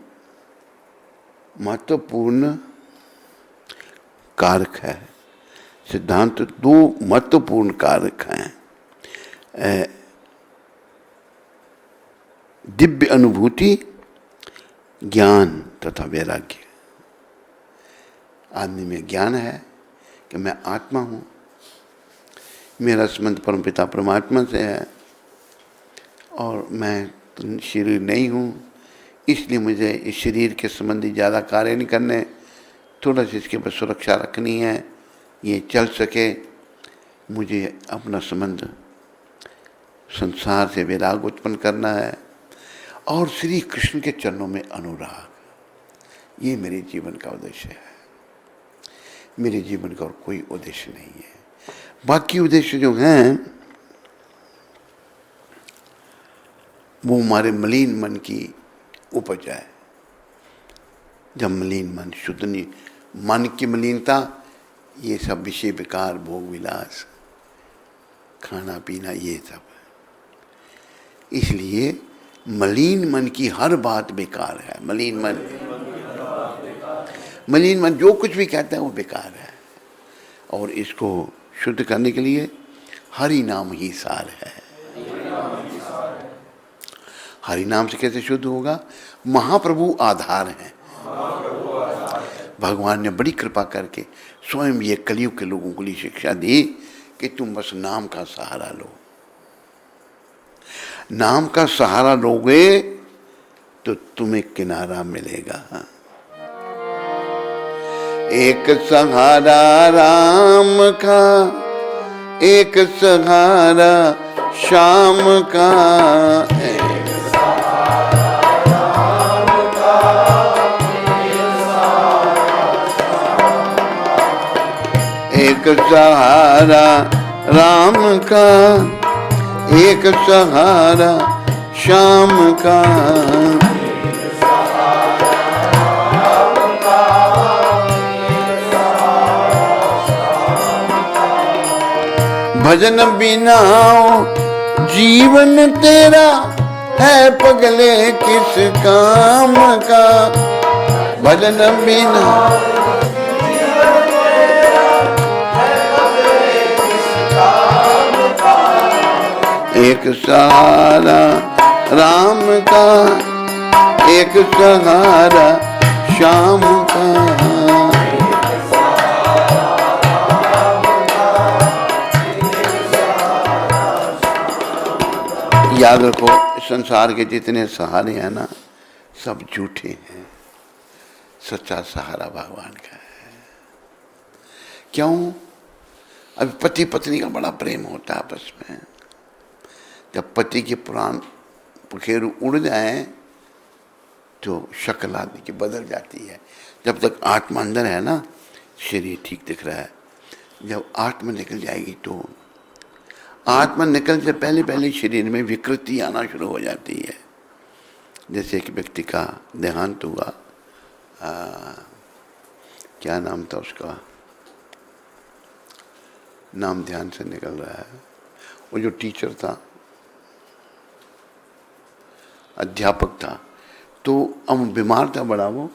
कारक है। सिद्धांत दो महत्वपूर्ण कारक हैं, दिव्य अनुभूति, ज्ञान तथा वैराग्य। आदमी में ज्ञान है कि मैं आत्मा हूँ, मेरा संबंध परमपिता परमात्मा से है और मैं शरीर नहीं हूँ, इसलिए मुझे इस शरीर के संबंधी ज़्यादा कार्य नहीं करने, थोड़ा सी इसके पर सुरक्षा रखनी है, ये चल सके। मुझे अपना संबंध संसार से वैराग उत्पन्न करना है और श्री कृष्ण के चरणों में अनुराग, ये मेरे जीवन का उद्देश्य है। मेरे जीवन का और कोई उद्देश्य नहीं है। बाकी उद्देश्य जो हैं वो हमारे मलिन मन की उपज है। जब मलिन मन, शुद्ध नहीं, मन की मलिनता, ये सब विषय विकार, भोग विलास, खाना पीना, ये सब। इसलिए मलिन मन की हर बात बेकार है। मलिन मन जो कुछ भी कहता है वो बेकार है। और इसको शुद्ध करने के लिए हरि नाम ही सार है। हरि नाम से कैसे शुद्ध होगा? महाप्रभु आधार है। भगवान ने बड़ी कृपा करके स्वयं ये कलयुग के लोगों को लिए शिक्षा दी कि तुम बस नाम का सहारा लो। नाम का सहारा लोगे तो तुम्हें किनारा मिलेगा। एक सहारा राम का, एक सहारा श्याम का, एक सहारा राम का, एक सहारा शाम का, भजन बिना जीवन तेरा है पगले किस काम का। भजन बिना एक सहारा राम का, एक सहारा शाम का। याद रखो, संसार के जितने सहारे हैं ना, सब झूठे हैं। सच्चा सहारा भगवान का है। क्यों? अभी पति पत्नी का बड़ा प्रेम होता है आपस में। जब पति के प्राण पखेरु उड़ जाए तो शक्ल आदमी की बदल जाती है। जब तक आत्मा अंदर है ना, शरीर ठीक दिख रहा है। जब आत्मा निकल जाएगी तो आत्मा निकल से पहले पहले शरीर में विकृति आना शुरू हो जाती है। जैसे एक व्यक्ति का देहांत हुआ, क्या नाम था उसका, नाम ध्यान से निकल रहा है। वो जो टीचर था, अध्यापक था, तो हम बीमार था बड़ा वो,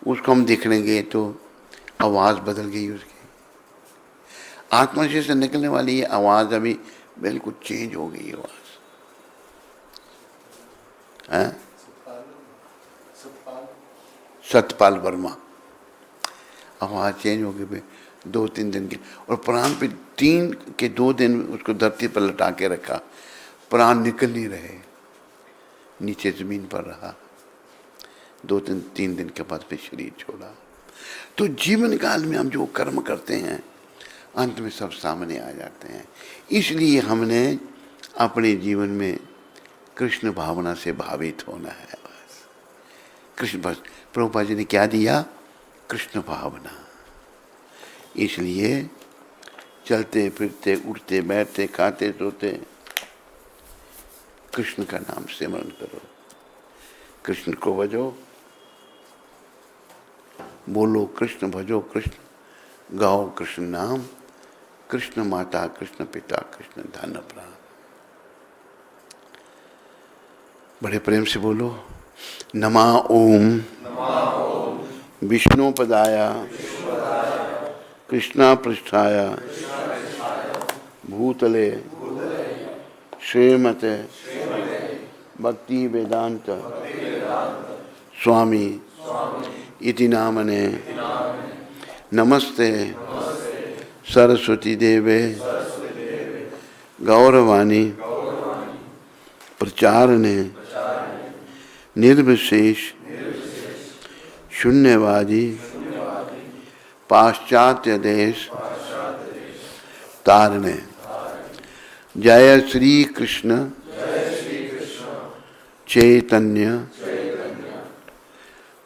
उसको हम देखने गए तो आवाज़ बदल गई उसकी। आत्मा से निकलने वाली ये आवाज़ अभी बिल्कुल चेंज हो गई आवाज़। हैं? सतपाल वर्मा, आवाज़ चेंज हो गई 2-3 दिन की। और प्राण पे 2 दिन उसको धरती पर लटा के रखा, प्राण निकल नहीं रहे, नीचे जमीन पर रहा। 2-3 दिन के बाद फिर शरीर छोड़ा। तो जीवन काल में हम जो कर्म करते हैं अंत में सब सामने आ जाते हैं। इसलिए हमने अपने जीवन में कृष्ण भावना से भावित होना है। बस कृष्ण, बस प्रभुपाद जी ने क्या दिया? कृष्ण भावना। इसलिए चलते फिरते उठते बैठते खाते सोते कृष्ण का नाम सिमरन करो, कृष्ण को भजो, बोलो कृष्ण, भजो कृष्ण, गाओ कृष्ण नाम, कृष्ण माता कृष्ण पिता कृष्ण धन प्राण। बड़े प्रेम से बोलो, नमा ओम विष्णु पदाय कृष्णा पृष्ठाय भूतले श्रीमते भक्ति वेदांत स्वामी इति नामने नमस्ते सरस्वती देवे गौरवाणी प्रचारणे निर्विशेष शून्यवादी पाश्चात्य देश तारणे। जय श्री कृष्ण चैतन्य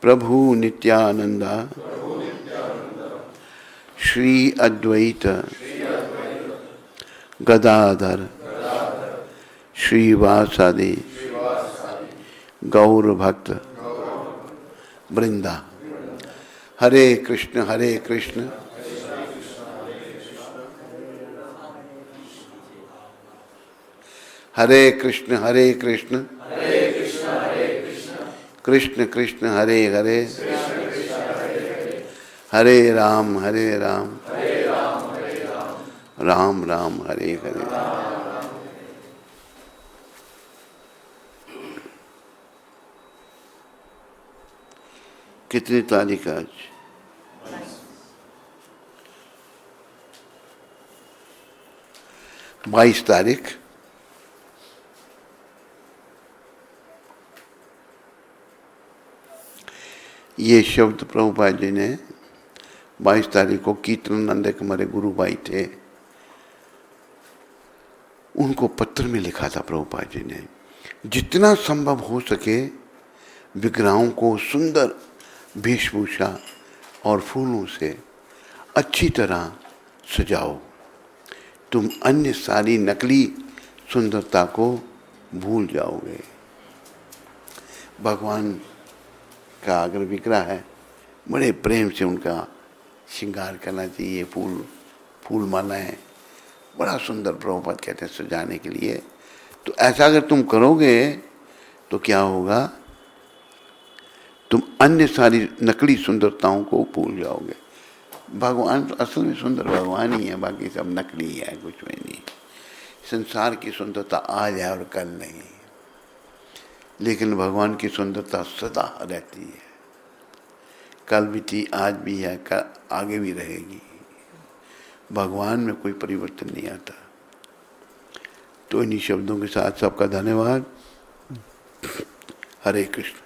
प्रभु नित्यानंदा श्री अद्वैत गदाधर श्रीवासादि गौर भक्त वृंदा। हरे कृष्ण हरे कृष्ण कृष्ण कृष्ण हरे हरे हरे राम राम राम हरे हरे। कितनी तारीख आज? 22 तारीख। ये शब्द प्रभुपाद जी ने 22 तारीख को कीर्तनानंद के हमारे गुरु भाई थे, उनको पत्र में लिखा था प्रभुपाद जी ने। जितना संभव हो सके विग्रहों को सुंदर वेशभूषा और फूलों से अच्छी तरह सजाओ। तुम अन्य सारी नकली सुंदरता को भूल जाओगे। भगवान का अगर विग्रह है, बड़े प्रेम से उनका श्रृंगार करना चाहिए, फूल मालाएं बड़ा सुंदर प्रभुपाद कहते हैं सजाने के लिए। तो ऐसा अगर तुम करोगे तो क्या होगा, तुम अन्य सारी नकली सुंदरताओं को भूल जाओगे। भगवान तो असल में सुंदर भगवान ही है, बाकी सब नकली है, कुछ भी नहीं। संसार की सुंदरता आज है और कल नहीं, लेकिन भगवान की सुंदरता सदा रहती है। कल भी थी, आज भी है, आगे भी रहेगी। भगवान में कोई परिवर्तन नहीं आता। तो इन्हीं शब्दों के साथ सबका धन्यवाद। हरे कृष्ण।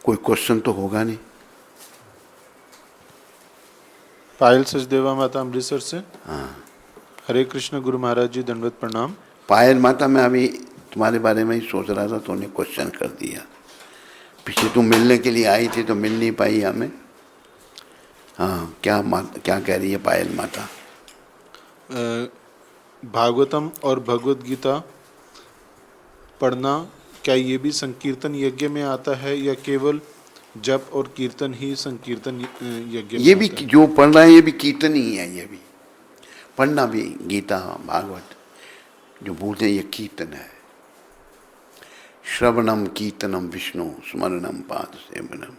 कोई क्वेश्चन तो होगा नहीं? पायल सचदेवा माता अमृतसर से। हाँ, हरे कृष्ण गुरु महाराज जी, दंडवत प्रणाम। पायल माता, मैं अभी तुम्हारे बारे में ही सोच रहा था, तो उन्हें क्वेश्चन कर दिया। पीछे तुम मिलने के लिए आई थी तो मिल नहीं पाई हमें। हाँ, क्या कह रही है पायल माता? भागवतम और भगवत गीता पढ़ना क्या ये भी संकीर्तन यज्ञ में आता है, या केवल जप और कीर्तन ही संकीर्तन यज्ञ में ये भी आता है? जो पढ़ रहा है ये भी कीर्तन ही है। ये भी पढ़ना भी, गीता भागवत जो बोलते हैं, ये कीर्तन है। श्रवणम कीर्तनम विष्णु स्मरणम पाद सेवनम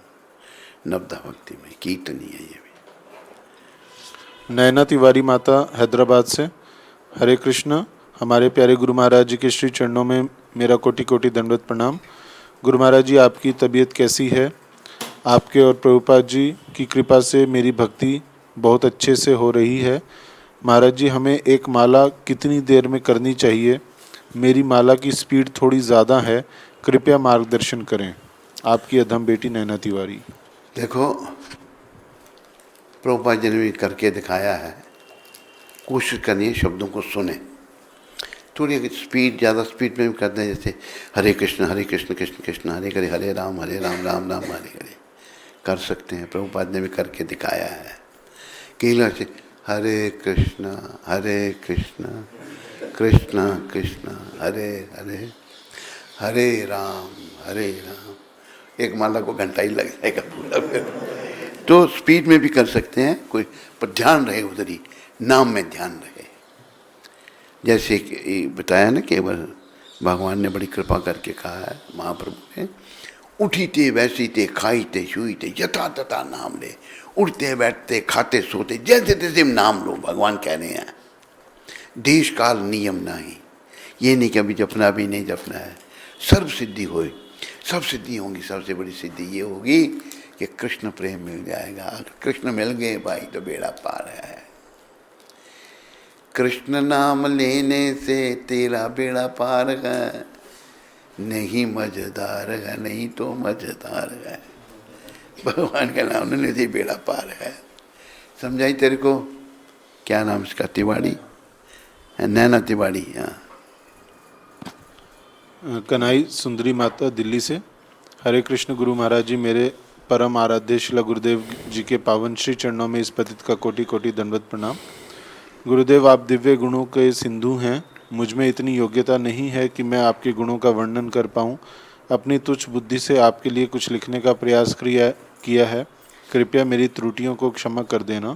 नवदा भक्ति में कीर्तन ही है ये भी। नैना तिवारी माता हैदराबाद से। हरे कृष्ण। हमारे प्यारे गुरु महाराज जी के श्री चरणों में मेरा कोटि कोटि दंडवत प्रणाम। गुरु महाराज जी, आपकी तबीयत कैसी है? आपके और प्रभुपाद जी की कृपा से मेरी भक्ति बहुत अच्छे से हो रही है। महाराज जी, हमें एक माला कितनी देर में करनी चाहिए? मेरी माला की स्पीड थोड़ी ज़्यादा है, कृपया मार्गदर्शन करें। आपकी अधम बेटी नैना तिवारी। देखो, प्रभुपाद जी ने भी करके दिखाया है। कोशिश करनी है शब्दों को सुने। थोड़ी स्पीड, ज़्यादा स्पीड में भी करते हैं, जैसे हरे कृष्ण कृष्ण कृष्ण हरे हरे, हरे राम राम राम हरे हरे कर सकते हैं। प्रभुपाद ने भी करके दिखाया है। केवल से हरे कृष्ण कृष्ण कृष्ण हरे हरे, हरे राम एक माला को घंटा ही लग जाएगा पूरा। तो स्पीड में भी कर सकते हैं, कोई पर ध्यान रहे उधर ही, नाम में ध्यान रहे। जैसे बताया ना, केवल भगवान ने बड़ी कृपा करके कहा है महाप्रभु ने, उठीते बैसीते खाईते छुईते यथा तथा नाम ले। उठते बैठते खाते सोते जैसे तैसे नाम लो, भगवान कह रहे हैं। देश काल नियम नहीं, ये नहीं कि अभी जपना भी नहीं जपना है। सर्व सिद्धि होए, सब सिद्धि होंगी। सबसे बड़ी सिद्धि ये होगी कि कृष्ण प्रेम मिल जाएगा। अगर कृष्ण मिल गए भाई तो बेड़ा पार है। कृष्ण नाम लेने से तेरा बेड़ा पार है, नहीं मजेदार है, नहीं तो मजेदार है। भगवान का नाम लेने से बेड़ा पार है। समझाई तेरे को? क्या नाम इसका? तिवाड़ी, नैना तिवाड़ी। हाँ। कन्हई सुंदरी माता दिल्ली से। हरे कृष्ण गुरु महाराज जी, मेरे परम आराध्य शिला गुरुदेव जी के पावन श्री चरणों में इस पतित का कोटि कोटि दंडवत प्रणाम। गुरुदेव, आप दिव्य गुणों के सिंधु हैं। मुझ में इतनी योग्यता नहीं है कि मैं आपके गुणों का वर्णन कर पाऊं। अपनी तुच्छ बुद्धि से आपके लिए कुछ लिखने का प्रयास किया है। कृपया मेरी त्रुटियों को क्षमा कर देना।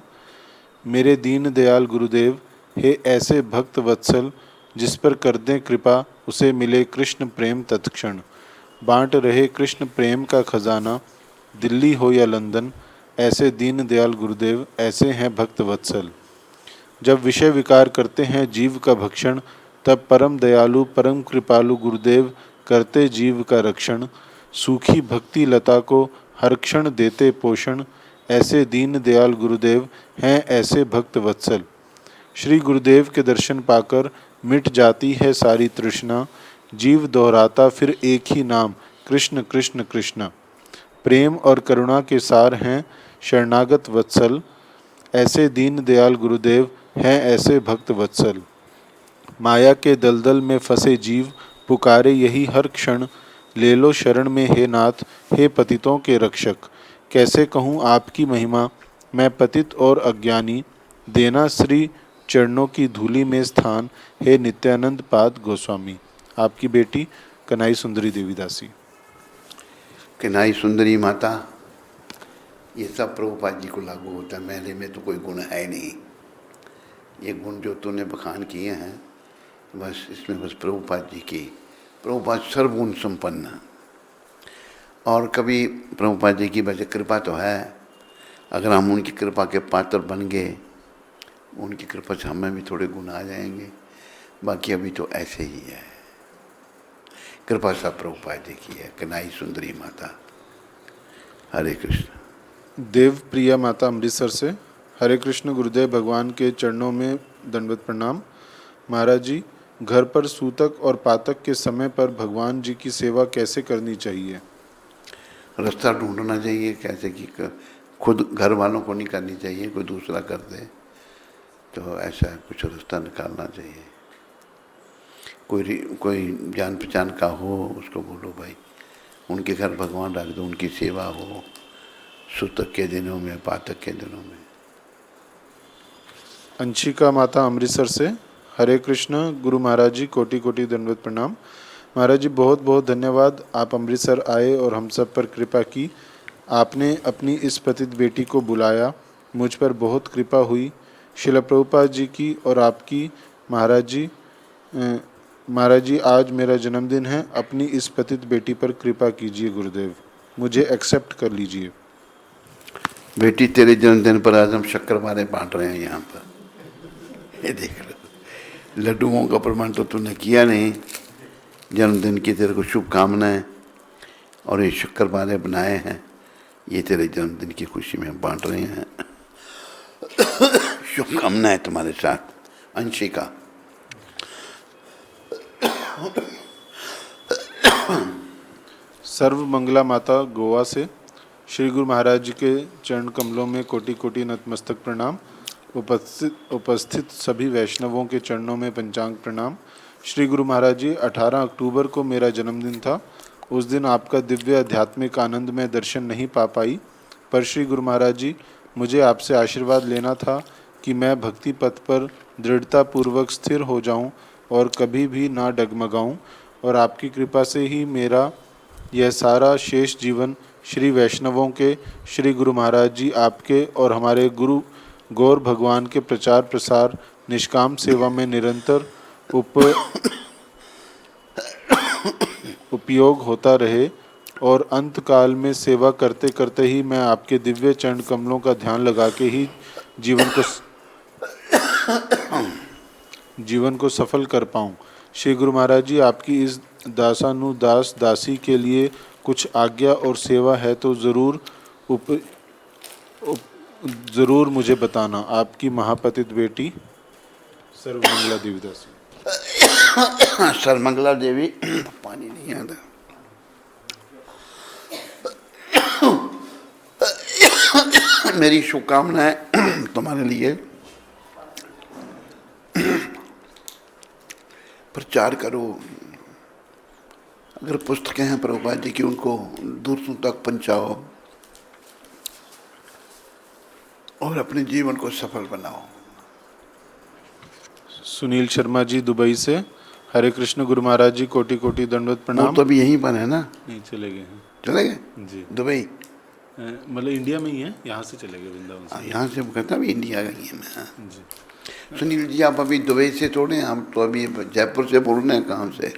मेरे दीन दयाल गुरुदेव, हे ऐसे भक्त वत्सल जिस पर कर दें कृपा, उसे मिले कृष्ण प्रेम तत्क्षण। बांट रहे कृष्ण प्रेम का खजाना, दिल्ली हो या लंदन, ऐसे दीन दयाल गुरुदेव, ऐसे हैं भक्त वत्सल। जब विषय विकार करते हैं जीव का भक्षण, तब परम दयालु परम कृपालु गुरुदेव करते जीव का रक्षण। सूखी भक्ति लता को हर क्षण देते पोषण, ऐसे दीन दयाल गुरुदेव हैं ऐसे भक्त वत्सल। श्री गुरुदेव के दर्शन पाकर मिट जाती है सारी तृष्णा, जीव दोहराता फिर एक ही नाम, कृष्ण कृष्ण कृष्ण। प्रेम और करुणा के सार हैं शरणागत वत्सल, ऐसे दीन दयाल गुरुदेव हैं ऐसे भक्त वत्सल। माया के दलदल में फंसे जीव पुकारे यही हर क्षण, ले लो शरण में हे नाथ, हे पतितों के रक्षक। कैसे कहूँ आपकी महिमा, मैं पतित और अज्ञानी, देना श्री चरणों की धूलि में स्थान, हे नित्यानंद पाद गोस्वामी। आपकी बेटी कन्हई सुंदरी देवीदासी। कन्हई सुंदरी माता, ये सब प्रभुपाद जी को लागू होता है। मेरे में तो कोई गुण है नहीं, ये गुण जो तूने बखान किए हैं बस इसमें बस प्रभुपाद जी की, प्रभुपाद सर्वगुण संपन्न। और कभी प्रभुपाद जी की वजह कृपा तो है, अगर हम उनकी कृपा के पात्र बन गए, उनकी कृपा से हमें भी थोड़े गुण आ जाएंगे। बाकी अभी तो ऐसे ही है, कृपा सब प्रभुपाद जी की है। कन्हई सुंदरी माता, हरे कृष्ण। देव प्रिया माता अमृतसर से, हरे कृष्ण गुरुदेव, भगवान के चरणों में दंडवत प्रणाम। महाराज जी, घर पर सूतक और पातक के समय पर भगवान जी की सेवा कैसे करनी चाहिए? रास्ता ढूंढना चाहिए कैसे कि खुद घर वालों को नहीं करनी चाहिए, कोई दूसरा कर दे, तो ऐसा कुछ रास्ता निकालना चाहिए। कोई जान पहचान का हो, उसको बोलो भाई उनके घर भगवान रख दो, उनकी सेवा हो सूतक के दिनों में, पातक के दिनों में। अंशिका माता अमृतसर से, हरे कृष्ण गुरु महाराज जी, कोटि कोटि दंडवत प्रणाम। महाराज जी बहुत बहुत धन्यवाद, आप अमृतसर आए और हम सब पर कृपा की। आपने अपनी इस पतित बेटी को बुलाया, मुझ पर बहुत कृपा हुई। शिल प्रभुपाद जी की और आपकी। महाराज जी आज मेरा जन्मदिन है, अपनी इस पतित बेटी पर कृपा कीजिए गुरुदेव, मुझे एक्सेप्ट कर लीजिए। बेटी तेरे जन्मदिन पर आज हम शक्करपारे बांट रहे हैं यहाँ पर, ये देख लो। लड्डुओं का प्रमाण तो तूने किया नहीं, जन्मदिन की तेरे को शुभकामनाएं, और ये शक्करपारे बनाए हैं, ये तेरे जन्मदिन की खुशी में बांट रहे हैं। शुभकामनाएं तुम्हारे साथ अंशिका। सर्व मंगला माता गोवा से, श्री गुरु महाराज जी के चरण कमलों में कोटि कोटि नतमस्तक प्रणाम। उपस्थित सभी वैष्णवों के चरणों में पंचांग प्रणाम। श्री गुरु महाराज जी, 18 अक्टूबर को मेरा जन्मदिन था। उस दिन आपका दिव्य आध्यात्मिक आनंद में दर्शन नहीं पा पाई, पर श्री गुरु महाराज जी, मुझे आपसे आशीर्वाद लेना था कि मैं भक्ति पथ पर दृढ़तापूर्वक स्थिर हो जाऊं और कभी भी ना डगमगाऊं, और आपकी कृपा से ही मेरा यह सारा शेष जीवन श्री वैष्णवों के, श्री गुरु महाराज जी आपके और हमारे गुरु गौर भगवान के प्रचार प्रसार, निष्काम सेवा में निरंतर उपयोग होता रहे, और अंत काल में सेवा करते करते ही मैं आपके दिव्य चरण कमलों का ध्यान लगा के ही जीवन को सफल कर पाऊँ। श्री गुरु महाराज जी, आपकी इस दासानुदास दासी के लिए कुछ आज्ञा और सेवा है तो ज़रूर मुझे बताना। आपकी महापतित बेटी सर्वमंगला देवीदासी। सर्वमंगला देवी, पानी नहीं आता। मेरी शुभकामनाएं तुम्हारे लिए। प्रचार करो, अगर पुस्तकें हैं प्रभुपाद जी की उनको दूसरों तक पहुंचाओ और अपने जीवन को सफल बनाओ। सुनील शर्मा जी दुबई से, हरे कृष्ण गुरु महाराज जी, कोटि कोटि दंडवत प्रणाम। वो तो अभी यहीं पर है ना? नहीं, चले गए हैं। चले गए जी, दुबई? मतलब इंडिया में ही है, यहाँ से चले गए वृंदावन से। यहाँ से वो कहता अभी इंडिया गई है मैं। जी, सुनील जी आप अभी दुबई से थोड़े हैं, हम तो अभी जयपुर से बोल रहे हैं। कहाँ से?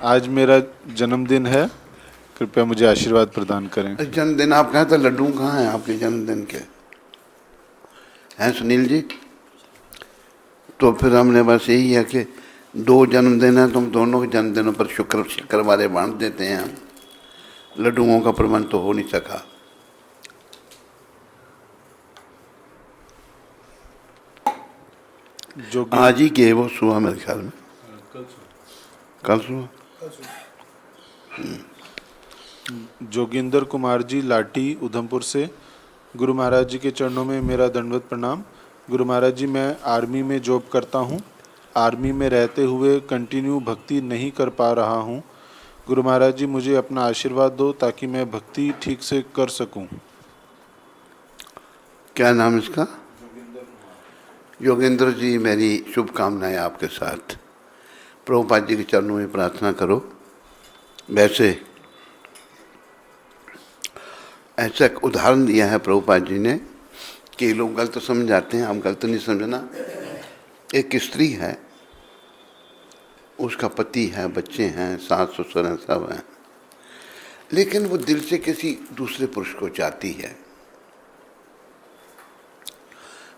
आज मेरा जन्मदिन है, कृपया मुझे आशीर्वाद प्रदान करें। जन्मदिन आप कहा था, लड्डू कहाँ हैं आपके जन्मदिन के? हैं सुनील जी? तो फिर हमने बस यही है कि 2 जन्मदिन है, तुम दोनों के जन्मदिनों पर शुक्रवार बांट देते हैं हम। लड्डुओं का प्रबंध तो हो नहीं सका। जो आज ही गए वो सुबह मेरे ख्याल में, कल सुबह। जोगिंदर कुमार जी लाठी उधमपुर से, गुरु महाराज जी के चरणों में मेरा दंडवत प्रणाम। गुरु महाराज जी, मैं आर्मी में जॉब करता हूँ। आर्मी में रहते हुए कंटिन्यू भक्ति नहीं कर पा रहा हूँ। गुरु महाराज जी, मुझे अपना आशीर्वाद दो ताकि मैं भक्ति ठीक से कर सकूँ। क्या नाम इसका? योगेंद्र जी, मेरी शुभकामनाएं आपके साथ। प्रभुपाद जी के चरणों में प्रार्थना करो। वैसे ऐसा एक उदाहरण दिया है प्रभुपाद जी ने कि लोग गलत समझ जाते हैं, हम गलत नहीं समझना। एक स्त्री है, उसका पति है, बच्चे हैं, सास ससुर हैं, सब हैं, लेकिन वो दिल से किसी दूसरे पुरुष को चाहती है।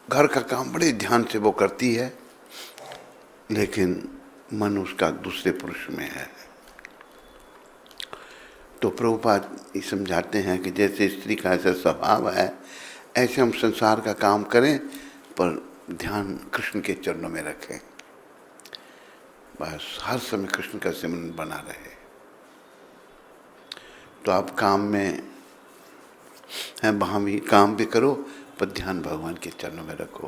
घर का काम बड़े ध्यान से वो करती है, लेकिन मन उसका दूसरे पुरुष में है। तो प्रभुपाद ये समझाते हैं कि जैसे स्त्री का ऐसा स्वभाव है, ऐसे हम संसार का काम करें पर ध्यान कृष्ण के चरणों में रखें। बस हर समय कृष्ण का सिमरन बना रहे। तो आप काम में हैं, वहाँ भी काम भी करो, पर ध्यान भगवान के चरणों में रखो।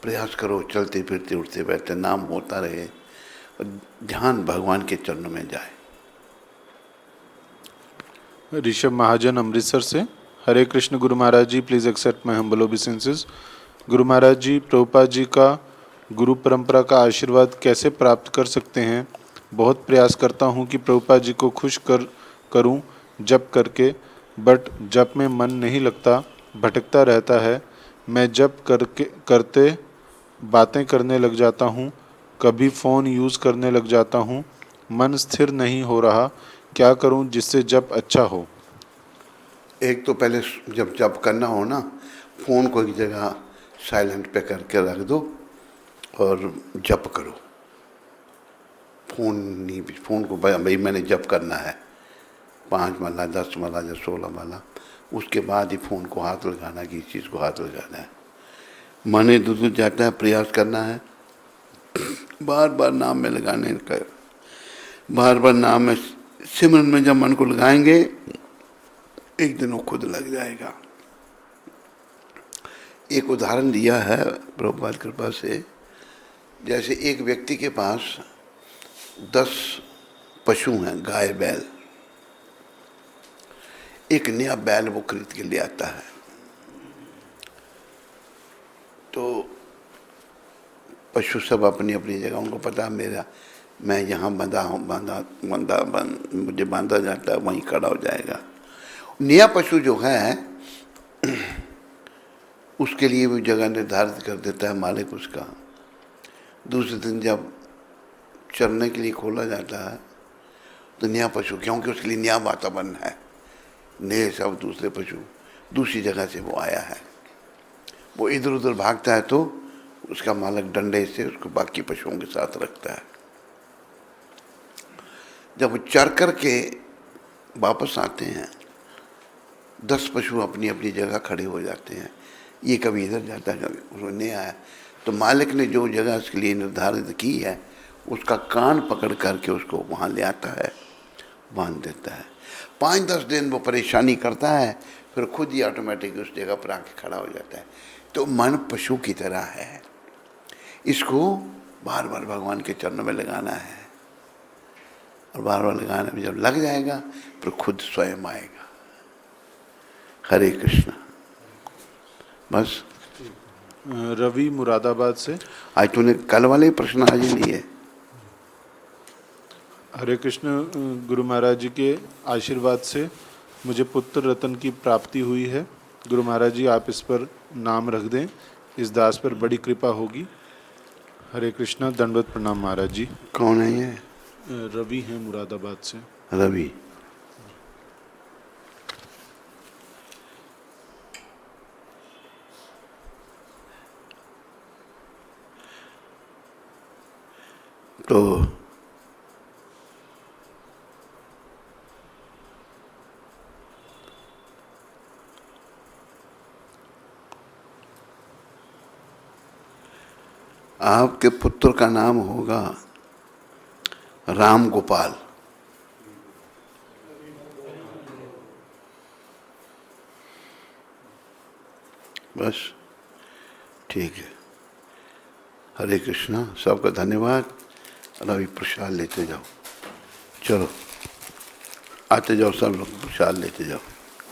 प्रयास करो, चलते फिरते उठते बैठते नाम होता रहे और ध्यान भगवान के चरणों में जाए। ऋषभ महाजन अमृतसर से, Hare Krishna Guru Maharaj ji, please accept my humble obeisances. Guru Maharaj जी, प्रभुपाद जी का गुरु परंपरा का आशीर्वाद कैसे प्राप्त कर सकते हैं? बहुत प्रयास करता हूँ कि प्रभुपाद जी को खुश करूँ जप करके, बट जप में मन नहीं लगता, भटकता रहता है। मैं जप करते बातें करने लग जाता हूँ, कभी फ़ोन यूज़ करने लग जाता हूँ, मन स्थिर नहीं हो रहा। क्या करूं जिससे जप अच्छा हो? एक तो पहले जब जप करना हो ना, फ़ोन को एक जगह साइलेंट पे करके रख दो और जप करो। फ़ोन को भाई मैंने जप करना है, 5 माला 10 माला या 16 माला, उसके बाद ही फ़ोन को हाथ लगाना कि इस चीज़ को हाथ लगाना है। मन इधर जाता है, प्रयास करना है, बार बार नाम में लगाने का, बार बार नाम में सिमरन में जब मन को लगाएंगे, एक दिन वो खुद लग जाएगा। एक उदाहरण दिया है प्रभुपाद कृपा से, जैसे एक व्यक्ति के पास 10 पशु हैं, गाय बैल। एक नया बैल वो खरीद के ले आता है, तो पशु सब अपनी अपनी जगह, उनको पता मैं यहाँ मुझे बांधा जाता है, वहीं खड़ा हो जाएगा। नया पशु जो है उसके लिए वो जगह निर्धारित कर देता है मालिक उसका। दूसरे दिन जब चरने के लिए खोला जाता है तो नया पशु, क्योंकि उसके लिए नया वातावरण है, नए सब दूसरे पशु दूसरी जगह से वो आया है, वो इधर उधर भागता है, तो उसका मालिक डंडे से उसको बाकी पशुओं के साथ रखता है। जब वो चर कर के वापस आते हैं, 10 पशु अपनी अपनी जगह खड़े हो जाते हैं। ये कभी इधर जाता है, कभी उसको नहीं आया, तो मालिक ने जो जगह उसके लिए निर्धारित की है उसका कान पकड़ करके उसको वहाँ ले आता है, बांध देता है। 5-10 दिन वो परेशानी करता है, फिर खुद ही ऑटोमेटिक उस जगह पर आके खड़ा हो जाता है। तो मन पशु की तरह है, इसको बार बार भगवान के चरणों में लगाना है, और बार बार लगाने में जब लग जाएगा फिर खुद स्वयं आएगा। हरे कृष्ण। बस। रवि मुरादाबाद से, आज तूने कल वाले प्रश्न आज ही लिए। हरे कृष्ण गुरु महाराज जी के आशीर्वाद से मुझे पुत्र रत्न की प्राप्ति हुई है। गुरु महाराज जी आप इस पर नाम रख दें, इस दास पर बड़ी कृपा होगी। हरे कृष्णा, दंडवत प्रणाम महाराज जी। कौन है ये? रवि हैं मुरादाबाद से। रवि। तो आपके पुत्र का नाम होगा राम गोपाल। बस ठीक है। हरे कृष्णा, सबका धन्यवाद। और अभी प्रसाद लेते जाओ, चलो आते जाओ, सब लोग प्रसाद लेते जाओ।